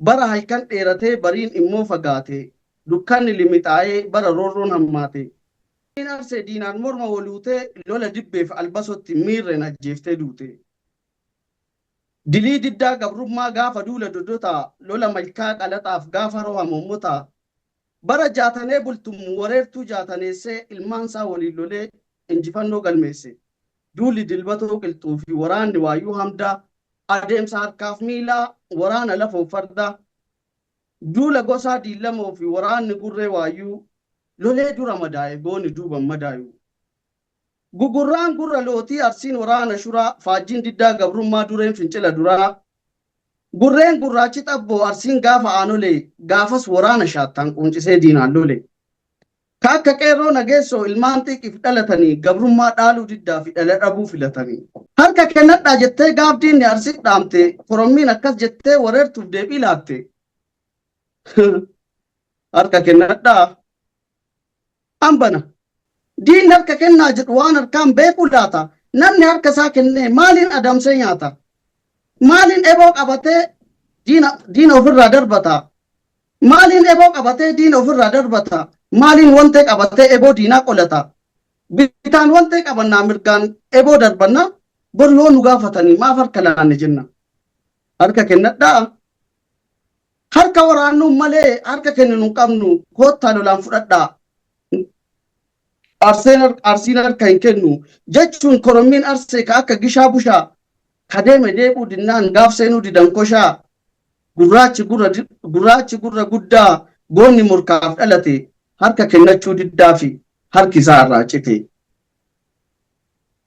Bara halkan dheeratee bariin immoo fagaate dukkanni limixaa'ee bara roorroon hammaate. Arsee diinaan morma woluutee lola dibbeef albasotti miirreen ajjeeftee duute. Dilii diddaa gabrummaa gaafa duula dodotaa lola malkaa qalaxaaf gaafa roha mommotaa. Bara jaatanee bultum wareertuu jaataneessee ilmaansaa waliin lolee injifannoo galmeesse. Duulli dilbatoo qilxuu fi waraanni waayyuu hamdaa. Adeemsa harkaaf miilaa waraana lafoo fardaa. Duula gosaa diilamoo fi waraanni gurree waayyuu lolee dura madaa'e gooni duuban madaayu. Gugurraan gurra lootii Arsiin waraana shuraa faajjiin diddaa gabrummaa dureen fincila duraa. Gurreen gurraachi xabboo Arsiin gaafa aanolee gaafas waraana shaattaan quuncisee diinaan lole. Kaakka qeerroo nageessoo ilmaan xiqqif dhalatanii gabrummaa dhaaluu diddaa fi dhala dhabuu filatanii. Harka kennadhaa jettee gaafdiinni Arsii dhaamte korommiin akkas jettee wareertuuf deebii laatte. Harka kennadhaa hambana. Diinni harka kennaa jedhu waan harkaan beekuu laata. Namni harka isaa kennee maaliin adamsee nyaata? Maaliin eboo qabatee diina ofirraa darbata? Maaliin eboo qabatee diina ofirraa darbata? Maaliin wantee qabatee eboo diinaa qolata? Bitaan wantee qabannaa mirgaan eboo darbannaa bor yoo nu gaafatanii maaf harka laanne jenna. Harka kennadhaa. Harka waraannu malee harka kenninu hin qabnu koottaa lolaan fudhadhaa. Arsiin harka hin kennu jechuun korommiin Arsee ka akka gishaa bushaa kadeeme deebuu dinnaan gaaf seenuu didan koshaa. Gurraachi gurra guddaa goonni murkaaf dhalate harka kennachuu diddaa fi harki isaa irraa cite.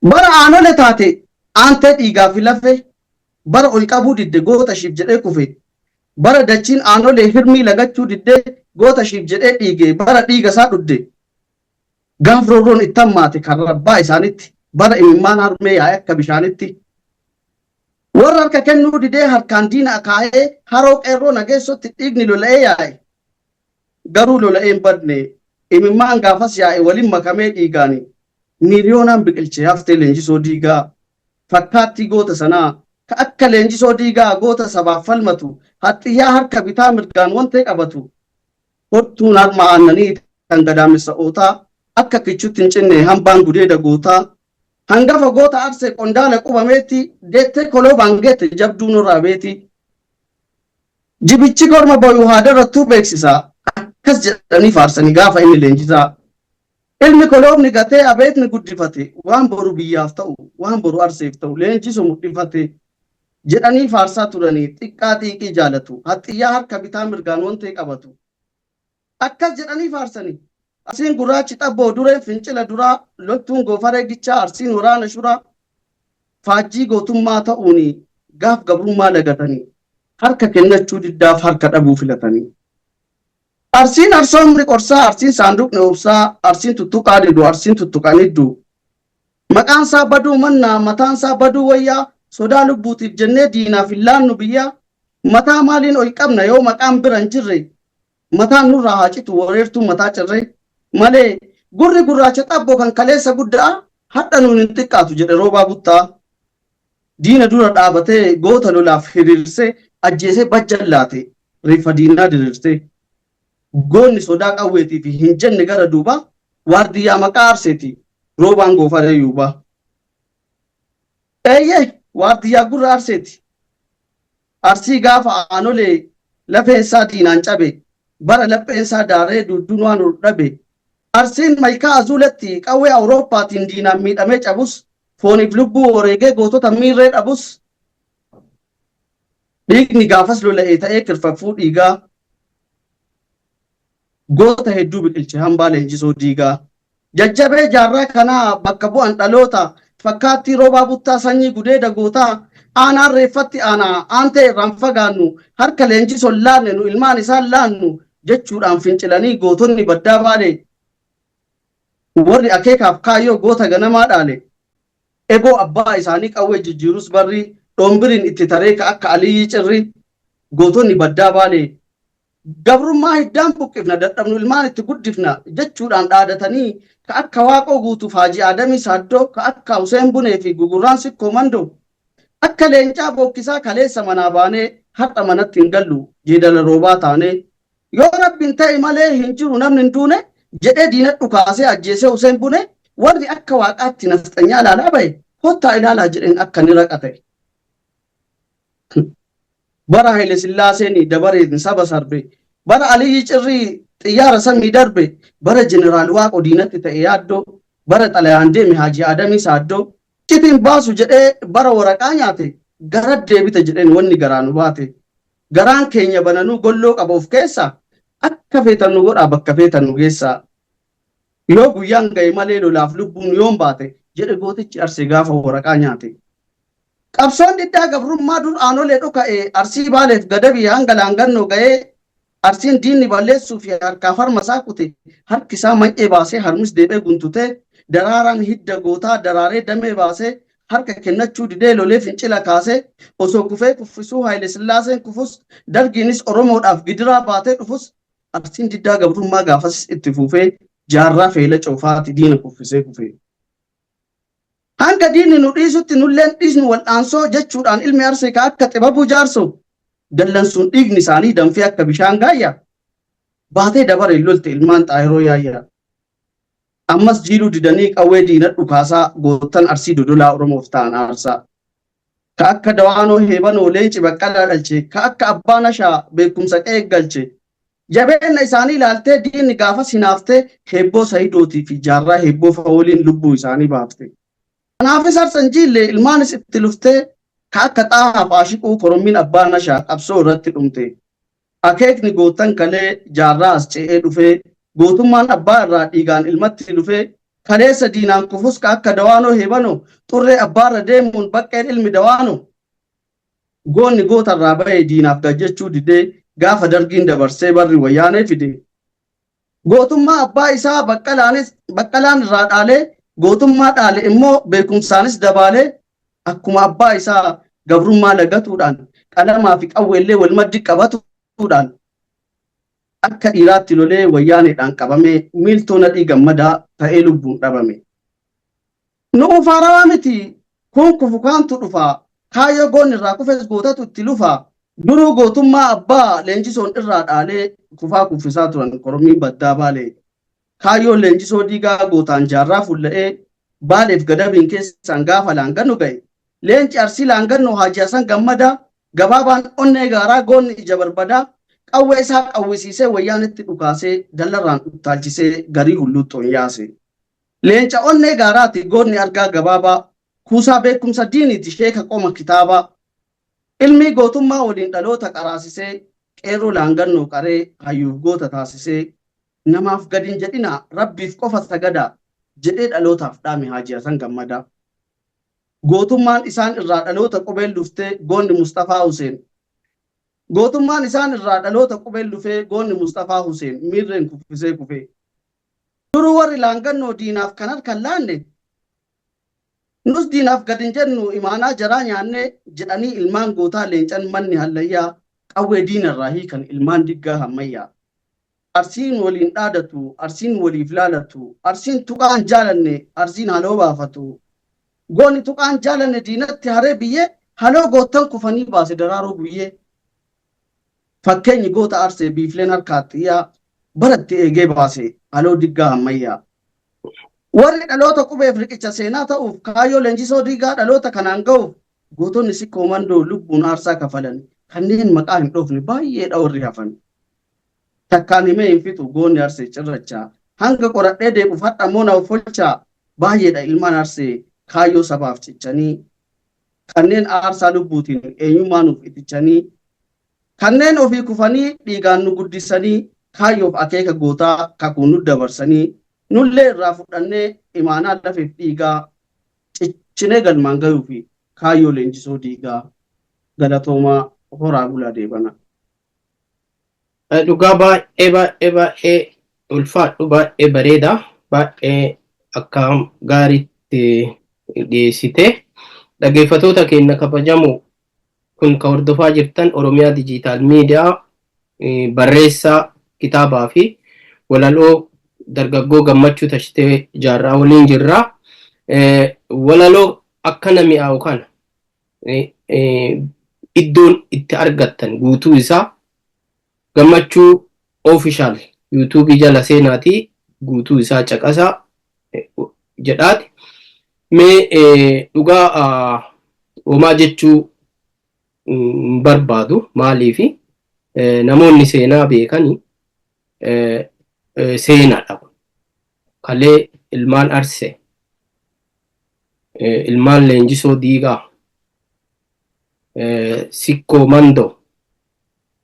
Bara aanole taate aantee dhiigaa fi lafee bara ol qabuu didde goota shiif jedhee kufe. Bara dachiin aanolee hirmii lagachuu diddee goota shiif jedhee dhiige bara dhiiga isaa dhudde. Gaaf roorroon itti hammaate kan rabbaa isaanitti bara imimmaan harmee yaa'e akka bishaanitti. warra harka kennuu didee harkaan diina akaa'ee haroo qeerroo nageessotti dhiigni lola'ee yaa'e. Garuu lola'ee hin badne imimmaan gaafas yaa'e waliin makamee dhiigaani miiliyoonaan biqilchee haftee Leenjisoo Diigaa fakkaattii goota sanaa ka akka Leenjisoo Diigaa goota sabaaf falmatu haxxiyyaa harka bitaa mirgaan wantee qabatu hortuun harma aannanii kan gadaamessa ootaa akka kichutti hin cinne hambaan gudeeda gootaa hangafa goota arsee qondaala qubameetti deettee koloo baangeette jabduu nurraa beeti. Jibichi gorma boyu haadarrattuu beeksisaa akkas jedhanii faarsanii gaafa inni leenjisaa. Ilmi koloofni gatee abeetni guddifate waan boru biyyaaf ta'u waan boru arseef ta'u leenjisu mul'ifate jedhanii faarsaa turanii xiqqaa xiiqii jaalatu haxxiyyaa harka bitaa mirgaan wantee qabatu. Akkas jedhanii faarsanii. Arsiin gurraachi xabboo dureen fincila duraa loltuun goofaree gichaa arsiin waraana shuraa faajjii gootummaa ta'uuni gaaf gabrummaa dagatanii harka kennachuu diddaaf harka dhabuu filatanii. Arsiin arsoomni qorsaa arsiin saanduqni obsaa arsiin tuttuqaa didu arsiin tuttuqaniddu maqaan isaa baduu mannaa mataan isaa baduu wayyaa sodaa lubbuutiif jennee diinaaf hin laannu biyyaa mataa maaliin ol qabna yoo maqaan bira hin jirre mataan nurraa haa citu wareertuu mataa cirree. Malee gurri gurraacha xabboo kan kaleessa guddaa hadha nuun hin xiqqaatu jedhe roobaa buttaa. Diina dura dhaabatee goota lolaaf hiriirsee ajjeesee bajjallaate reeffa diinaa diriirsee. Goonni sodaa qawweetii fi hin jenne gara duubaa waardiyyaa maqaa arseeti roobaan goofaree yuubaa. Eeyyee waardiyyaa gurra arseeti. Arsii gaafa aanolee lafeensaa diinaan cabe bara lapheensaa daaree dudduun waan dhabe. Arsiin malkaa azuulatti qawwee Awurooppaatiin diinaan miidhamee cabus fooniif lubbuu wareegee gootota miirree dhabus dhiigni gaafas lola'ee ta'ee kirfaffuu dhiigaa goota hedduu biqilche hambaa Leenjisoo Diigaa. Jajjabee jaarraa kanaa bakka bu'an dhaloota fakkaattii roobaa buttaa sanyii gudeeda gootaa aanaan reeffatti aanaa aantee irraan fagaannu harka Leenjisoon laanne nu ilmaan isaan laannu jechuudhaan fincilanii gootonni baddaa baale. Warri akeekaaf kaayyoo goota ganamaa dhaale eboo abbaa isaanii qawwee jijjiirus barri dhombiriin itti taree ka akka Aliyyii Cirri gootonni baddaa baale gabrummaa hiddaan buqqifna dadhabnu ilmaan itti guddifna jechuudhaan dhaadatanii ka akka Waaqoo guutuuf Haji Adamii Saaddoo ka akka Huseen Bunee fi Gugurraan Sikkoo Mandoo akka leencaa bookkisaa kaleessa manaa baanee har'a manatti hin gallu jeedala roobaa taanee yoo rabbiin ta'e malee hin jiru namni hin duune. Jedhee diina dhukaasee ajjeesee Huseen Bunee warri akka waaqaatti nafxanyaa ilaalaa bahe kottaa ilaalaa jedheen akka ni raqate. Bara Haile Sillaaseen dabareen saba sarbe bara Aliyyii Cirrii xiyyaara samii darbe bara Jeneraal Waaqoo diinatti ta'e yaaddoo bara xalayaan deeme Haji Adamii Saaddoo citiin baasu jedhee bara waraqaa nyaate gara deebite jedheen wanni garaa nu baate. Garaan keenya bananuu golloo qaba of keessaa. Akka feetan nu godhaa bakka feetan nu geessaa. Yoo guyyaan ga'e malee lolaaf lubbuun yoon baate jedhe gootichi arsee gaafa waraqaa nyaate. Qabsoon diddaa gabrummaa dur aanolee dhoka'e arsii baaleef gadabii hanga laangannoo ga'ee arsiin diinni balleessuu fi harkaaf harma isaa kute harki isaa man'ee baasee harmis deebee guntutee daraaraan hidda gootaa daraaree damee baasee harka kennachuu didee lolee fincila kaasee osoo kufee kuffisuu Haile Sillaaseen kufus dargiinis Oromoodhaaf gidiraa baatee dhufus arsiin diddaa gabrummaa gaafas itti fufee jaarraa feela coofaati diina kuffisee kufee. Hanga diinni nu dhiisutti nulleen dhiisnu wal'aansoo jechuudhaan ilmi arsee ka akka xibabuu jaarsoo dallansuun dhiigni isaanii danfee akka bishaan gaayyaa baatee dabareen lolte ilmaan xaayiroo yaayyaa. Ammas jiiluu didanii qawwee diina dhukaasaa gootan arsii dodolaa Oromoof ta'an aarsaa. Ka akka Dawaanoo Heebanoo Leenci Baqqalaa dhalche ka akka Abbaa Nashaa beekumsa eeggalche. Jabeenna isaanii ilaaltee diinni gaafas hinaaftee heebboo Sayidootii fi jaarraa heebboo Fawooliin lubbuu isaanii baafte. Kanaafis arsan jiillee ilmaanis itti luftee ka akka Xaahaa Faashiquu Korommiin Abbaa Nashaa qabsoo irratti dhumte. Akeekni gootan kalee jaarraa as ce'ee dhufee gootummaan abbaa irraa dhiigaan ilmatti dhufee kaleessa diinaan kufus ka akka Dawaanoo Heebanoo xurree abbaarra deemuun baqqeen ilmi Dawaanoo. Goonni gootarraa bahee diinaaf gajjechuu didee gaafa dargiin dabarsee barri wayyaanee fide. Gootummaa abbaa isaa baqqalaan irraa dhaalee gootummaa dhaale immoo beekumsaanis dabaalee akkuma abbaa isaa gabrummaa lagatuudhaan qalamaa fi qawweellee wal maddi qabatuudhaan akka dhiiraatti lolee wayyaaneedhaan qabamee miiltoon adii gammadaa ta'ee lubbuun dhabame. Nu ufaarawaa miti kun kufu kaantu dhufaa kaayyoo goonni irraa kufes gootatu itti lufaa duruu gootummaa abbaa leenjisoon irraa dhaalee kufaa kuffisaa turan koromiin baddaa baalee kaayyoon leenjisoo diigaa gootaan jaarraa fulla'ee baaleef gadabiin keessaan gaafa laangannu ga'e leenci arsii laangannoo haajiyasan gammadaa gabaabaan onnee gaaraa goonni ija barbadaa qawwee isaa qawwisiisee wayyaanitti dhukaasee dallarraan utaalchisee garii hulluuxxoon yaase. Leenca onnee gaaraati goonni argaa gabaabaa kuusaa beekumsa diiniiti sheeka qoma kitaabaa ilmii gootummaa waliin dhaloota qaraasisee qeerroo laangannoo qaree hayyuuf goota taasisee namaaf gadin jedhina rabbiif qofa sagadaa jedhee dhalootaaf dhaame haajiyasan gammadaa. Gootummaan isaan irraa dhaloota qubeen dhuftee goonni Mustafaa Huseen. Gootummaan isaan irraa dhaloota qubeen dhufee goonni Mustafaa Huseen miirreen kuffisee kufee. Duruu warri laangannoo diinaaf kan harkan laanne nus diinaaf gadin jennu imaanaa jaraa nyaanne jedhanii ilmaan gootaa leencan manni hallayyaa qawwee diinarraa hiikan ilmaan diggaa hammayyaa. Arsiin waliin dhaadatu, arsiin waliif laalatu, arsiin tuqaan jaalanne, arsiin haloo baafatu. Goonni tuqaan jaalanne diinatti haree biyyee haloo gootan kufanii baase daraaroo guyyee. Fakkeenyi goota arsee biifleen harkaattiyaa baratti eegee baase haloo diggaa hammayyaa. Warri dhaloota qubeef riqicha seenaa ta'uuf kaayyoo leenjisoo diigaa dhaloota kanaan ga'uuf gootonni sikkoo mandoo lubbuun aarsaa kafalan kanneen maqaa hin dhoofne baay'eedha warri hafan. Takkaan himee hin fixu goonni arsee cirrachaa hanga qoradhee deebiif hadha moona offolchaa baay'eedha ilmaan arsee kaayyoo sabaaf cichanii kanneen aarsaa lubbuutiin eenyummaa nuuf itichanii kanneen ofii kufanii dhiigaan nu guddisanii kaayyoof akeeka gootaa kakuun nu dabarsanii nullee irraa fudhannee imaanaa lafeef dhiigaa ciccinee galmaan gahuu fi kaayyoo leenjisoo diigaa galatoomaa horaa bulaa deebana. Dhugaa baay'ee ulfaadhu baay'ee bareeda baay'ee akka gaariitti dhiyeessite dhaggeeffatoota keenya kabajamu kun ka hordofaa jirtan Oromiyaa Dijiitaal Miidiyaa barreessaa kitaabaa fi walaloo dargaggoo gammachuu tashtee jaarraa waliin jirra. Walaloo akkana mi'aawu kana iddoon itti argattan guutuu isaa gammachuu official YouTube jala seenaati guutuu isaa caqasaa jedhaati. Mee dhugaa homaa jechuu barbaadu maaliifi namoonni seenaa beekanii seenaadha. Kalee ilmaan arsee ilmaan leenjisoo diigaa sikkoo mandoo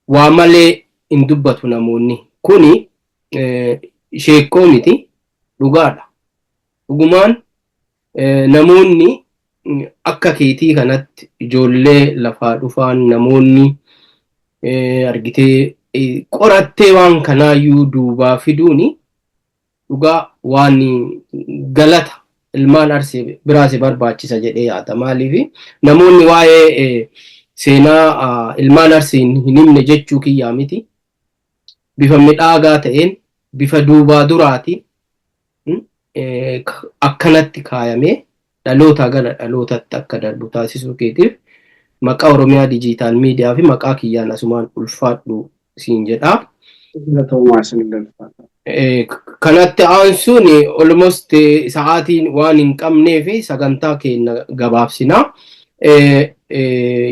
waa malee hin dubbatu namoonni kuni sheekoo miti dhugaadha. Dhugumaan namoonni akka keetii kanatti ijoollee lafaa dhufaan namoonni argitee qorattee waan kanaayyuu duubaa fiduuni dhugaa waan galata ilmaan arsee biraase barbaachisa jedhee yaada. Maaliif namoonni waa'ee seenaa ilmaan arsee hin himne jechuu kiyyaa miti. Bifa midhaagaa ta'een bifa duubaa duraatiin akkanatti kaayamee dhaloota gara dhalootatti akka darbu taasisuu keetiif maqaa Oromiyaa Dijiitaal Miidiyaa fi maqaa kiyyaan asumaan ulfaadhu siin jedha. Kanatti aansuun almost sa'aatiin waan hin qabnee fi sagantaa keenya gabaabsinaa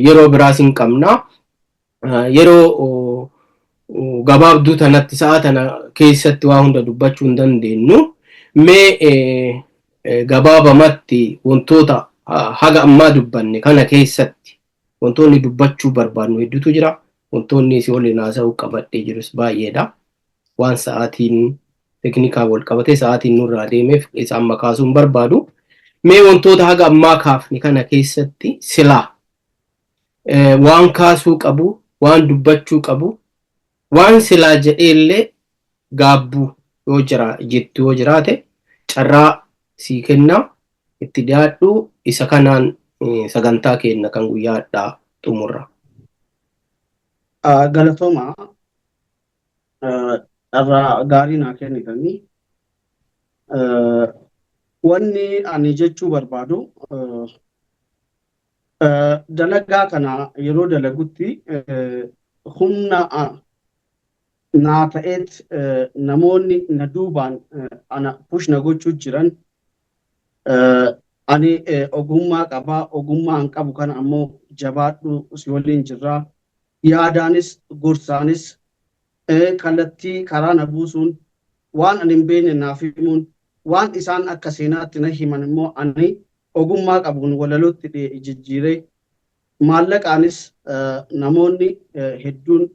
yeroo biraas hin qabnaa. Yeroo gabaabduu tanatti sa'a tana keessatti waa hunda dubbachuu hin dandeenyu. Mee gabaabamatti wantoota haga ammaa dubbanne kana keessatti wantoonni dubbachuu barbaannu hedduutu jira. Wantoonni si waliin haasa'uu qabadhee jirus baay'eedha. Waan sa'aatiin teknikaa wal qabatee sa'aatiin nurraa deemeef isaan makaasuun barbaadu. Mee wantoota haga ammaa kaafne kana keessatti silaa waan kaasuu qabu, waan dubbachuu qabu, waan silaa jedheellee gaabbuu yoo jiraate carraa sii kennaa itti dhiyaadhu isa kanaan sagantaa keenya kan guyyaa addaa xumurra. Galatooma dharraa gaarii naa kennitanii wanni ani jechuu barbaadu dalagaa kana yeroo dalagutti humna naa ta'eet namoonni na duubaan ana push na gochuu jiran ani ogummaa qabaa, ogummaa hin qabu kana ammoo jabaadhu si waliin jirraa, yaadaanis gorsaanis kallattii karaa na buusuun waan ani hin beekne naaf himuun waan isaan akka seenaatti na himan immoo ani ogummaa qabuun walalootti jijjiiree maallaqaanis namoonni hedduun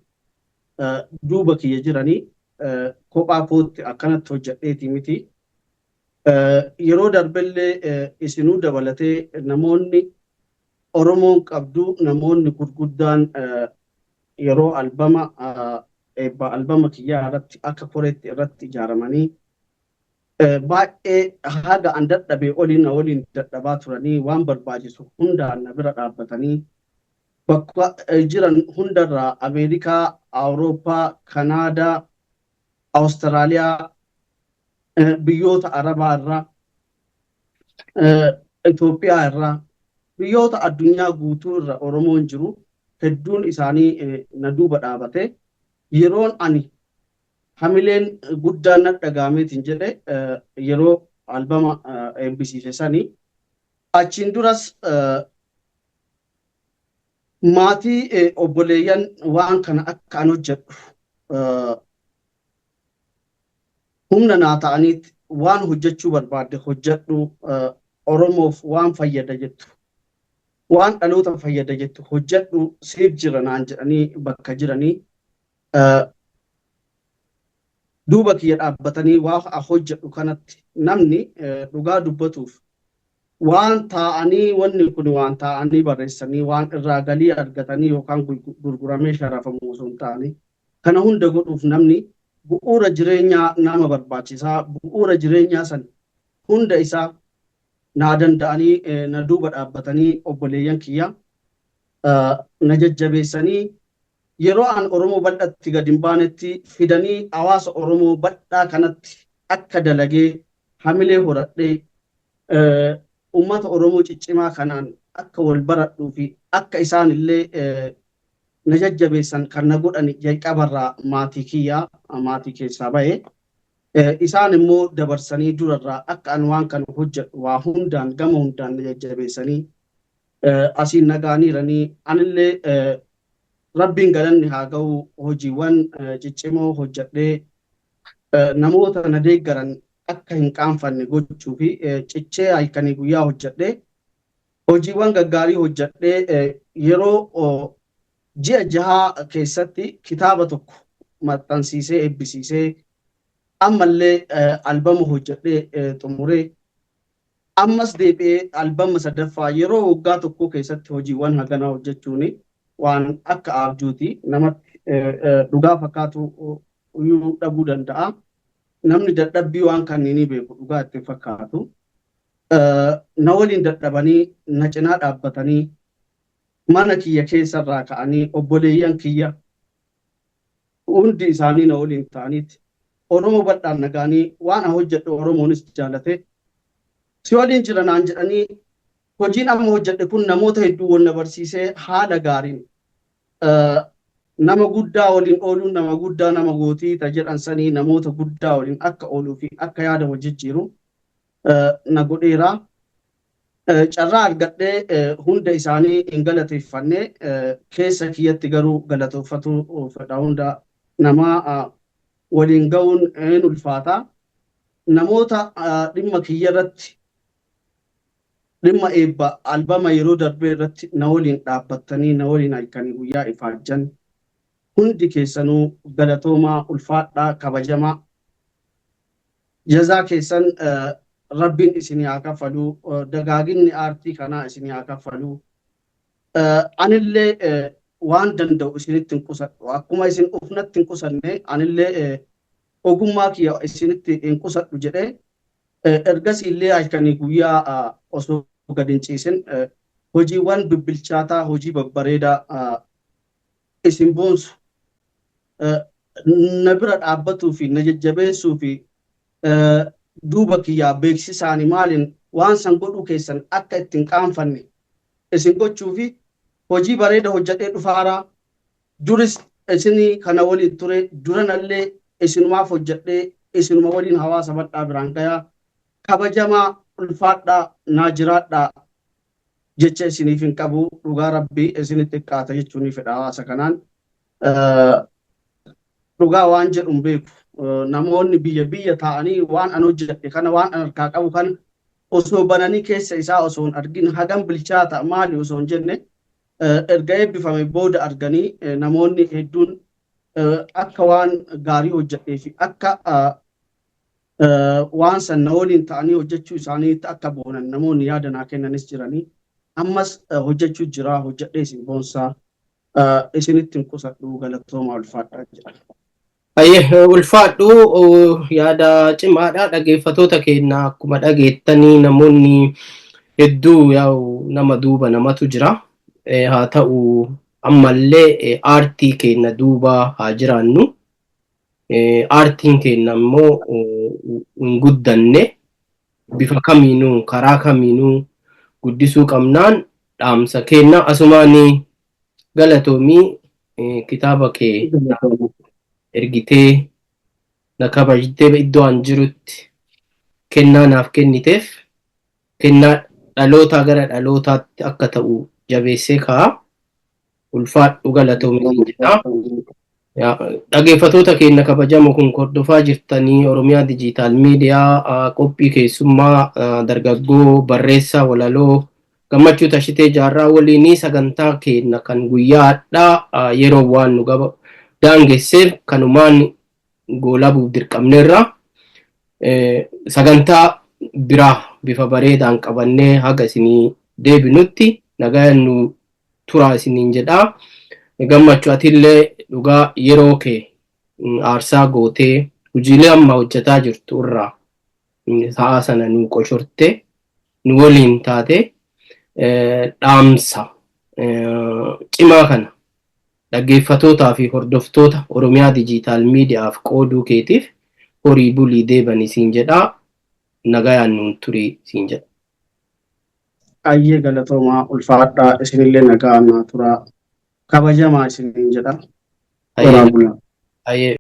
duuba kiyya jiranii kophaa kootti akkanatti hojjedheeti miti. Yeroo darbellee isinuu dabalatee namoonni Oromoon qabdu namoonni gurguddaan yeroo albama kiyyaa irratti akka koreetti irratti ijaaramanii baay'ee haga an dadhabee waliin dadhabaa turanii waan barbaachisu hundaan na bira dhaabbatanii bakka jiran hundarraa Ameerikaa, Awurooppaa, Kanaadaa, Awustiraaliyaa, biyyoota Arabaa irraa, Itoophiyaa irraa, biyyoota addunyaa guutuu irra Oromoon jiru hedduun isaanii na duuba dhaabate yeroon ani hamileen guddaan na dhagaameetiin jedhe yeroo albama eebbisiise sanii achiin duras maatii obboleeyyan waan kana akka an hojjedhu humna naa ta'aniit waan hojjechuu barbaadde hojjedhu Oromoof waan fayyada jettu waan dhaloota fayyada jettu hojjedhu siif jira naan jedhanii bakka jiranii duuba kiyya dhaabbatanii waa hojjedhu kanatti namni dhugaa dubbatuuf waan taa'anii wanni kun waan taa'anii barreessanii waan irraa galii argatanii yookaan gurguramee sharafamu osoo hin taane kana hunda godhuuf namni bu'uura jireenyaa nama barbaachisaa bu'uura jireenyaa san hunda isaa naa danda'anii na duuba dhaabbatanii obboleeyyan kiyya na jajjabeessanii yeroo an Oromoo bal'atti gad hin baanetti fidanii hawaasa Oromoo bal'aa kanatti akka dalagee hamilee horadhee ummata Oromoo ciccimaa kanaan akka wal baradhuu fi akka isaan illee na jajjabeessan kan na godhan jalqabarraa maatii kiyyaa maatii keessaa ba'e isaan immoo dabarsanii durarraa akka an waan kana hojjedhu waa hundaan gama hundaan na jajjabeessanii asiin nagaaniiranii anillee rabbiin galanni haa ga'u hojiiwwan ciccimoo hojjedhee namoota na deeggaran akka hin qaanfanne gochuu fi cichee halkanii guyyaa hojjedhee hojiiwwan gaggaarii hojjedhee yeroo ji'a jahaa keessatti kitaaba tokko maxxansiisee eebbisiisee ammallee albama hojjedhee xumuree ammas deebi'ee albama sadaffaa yeroo waggaa tokko keessatti hojiiwwan haganaa hojjechuuni waan akka abjuuti namatti dhugaa fakkaatu iyyuu dhabuu danda'a. Namni dadhabbii waan kanneenii beeku dhugaa itti fakkaatu. Na waliin dadhabanii na cinaa dhaabbatanii mana kiyya keessarraa ka'anii obboleeyyan kiyya hundi isaanii na waliin ta'aniiti Oromoo bal'aan nagaanii waan hojjedhe Oromoonis jaalate si waliin jira naan jedhanii hojiin amma hojjedhe kun namoota hedduu wanna barsiisee haala gaariin nama guddaa waliin ooluun nama guddaa nama gootii ta jedhan sanii namoota guddaa waliin akka ooluu fi akka yaada wal jijjiiru na godheera. Carraa argadhee hunda isaanii hin galateeffannee keessa kiyyatti garuu galatooffatuu fedha hunda namaa waliin ga'uun hin ulfaata. Namoota dhimma kiyya irratti dhimma eebba albama yeroo darbee irratti na waliin dhaabbattanii na waliin halkanii guyyaa ifaajjan hundi keessanuu galatoomaa ulfaadhaa kabajamaa jazaa keessan rabbiin isin haa kaffalu dagaaginni aartii kanaa isin haa kaffalu anillee waan danda'u isinitti hin qusadhu akkuma isin ufnatti hin qusanne anillee ogummaa kiyya isinitti hin qusadhu jedhee ergasii illee halkanii guyyaa osoo gad hin ciisin hojiiwwan bibbilchaataa hojii babbareedaa isin boonsu na bira dhaabbatuu fi na jajjabeessuu fi duuba kiyyaa beeksisaani maaliin waan san godhuu keessan akka ittiin qaanfanne isin gochuu fi hojii bareeda hojjedhee dhufaaraa duris isinii kana waliin ture duranallee isinumaaf hojjedhee isinuma waliin hawaasa bal'aa biraan gayaa kabajamaa ulfaadhaa naa jiraadhaa jecha isiniif hin qabu dhugaa rabbii isinitti xiqqaata jechuun fedha hawaasa kanaan dhugaa waan jedhuun beeku namoonni biyya ta'anii waan an hojjedhe kana waan an harkaa qabu kan osoo bananii keessa isaa osoo hin argin hagam bilchaata maali osoo hin jenne erga eebbifame booda arganii namoonni hedduun akka waan gaarii hojjedhee fi akka waan san na waliin ta'anii hojjechuu isaaniitti akka boonan namoonni yaada naa kennanis jiranii ammas hojjechuu jira hojjedhee isin boonsaa isinitti hin qusadhu galatooma ulfaadhaa jedha. Ayyee ulfaadhu yaada cimaadha dhaggeeffatoota keenya akkuma dhageettanii namoonni hedduu nama duuba namatu jira haa ta'u ammallee aartii keenya duuba haa jiraannu aartiin keenya immoo hin guddanne bifa kamiinuu karaa kamiinuu guddisuu qabnaan dhaamsa keenya asumaanii galatoomii kitaaba kee ergitee na kabajtee iddoo an jirutti kennaa naaf kenniteef kennaa dhalootaa gara dhalootaatti akka ta'u jabeessee kaa ulfaadhu galatoomii jedha. Dhaggeeffatoota keenya kabajamoo kun hordofaa jirtanii Oromiyaa Dijiitaal Miidiyaa qophii keessummaa dargaggoo barreessaa walaloo Gammachuu Tashitee Jaarraa waliin sagantaa keenya kan guyyaadhaa yeroo waan nu gaba daangesseef kanumaan goolabuuf dirqamneerra sagantaa biraa bifa bareedaan qabannee haga isinii deebinutti nagaan nu turaa isiniin jedhaa. Gammachuu atillee dhugaa yeroo kee aarsaa gootee hojiilee amma hojjetaa jirtu irraa sa'a sana nu qoshorte nu waliin taate dhaamsa cimaa kana dhaggeeffatootaa fi hordoftoota Oromiyaa Dijiitaal Miidiyaaf qooduu keetiif horii bulii deebanii siin jedhaa nagayaan nuun turii siin jedha. Ayyee galatoomaa ulfaadhaa isinillee nagaan naa turaa kabajamaa isiniin jedha. Ayyee.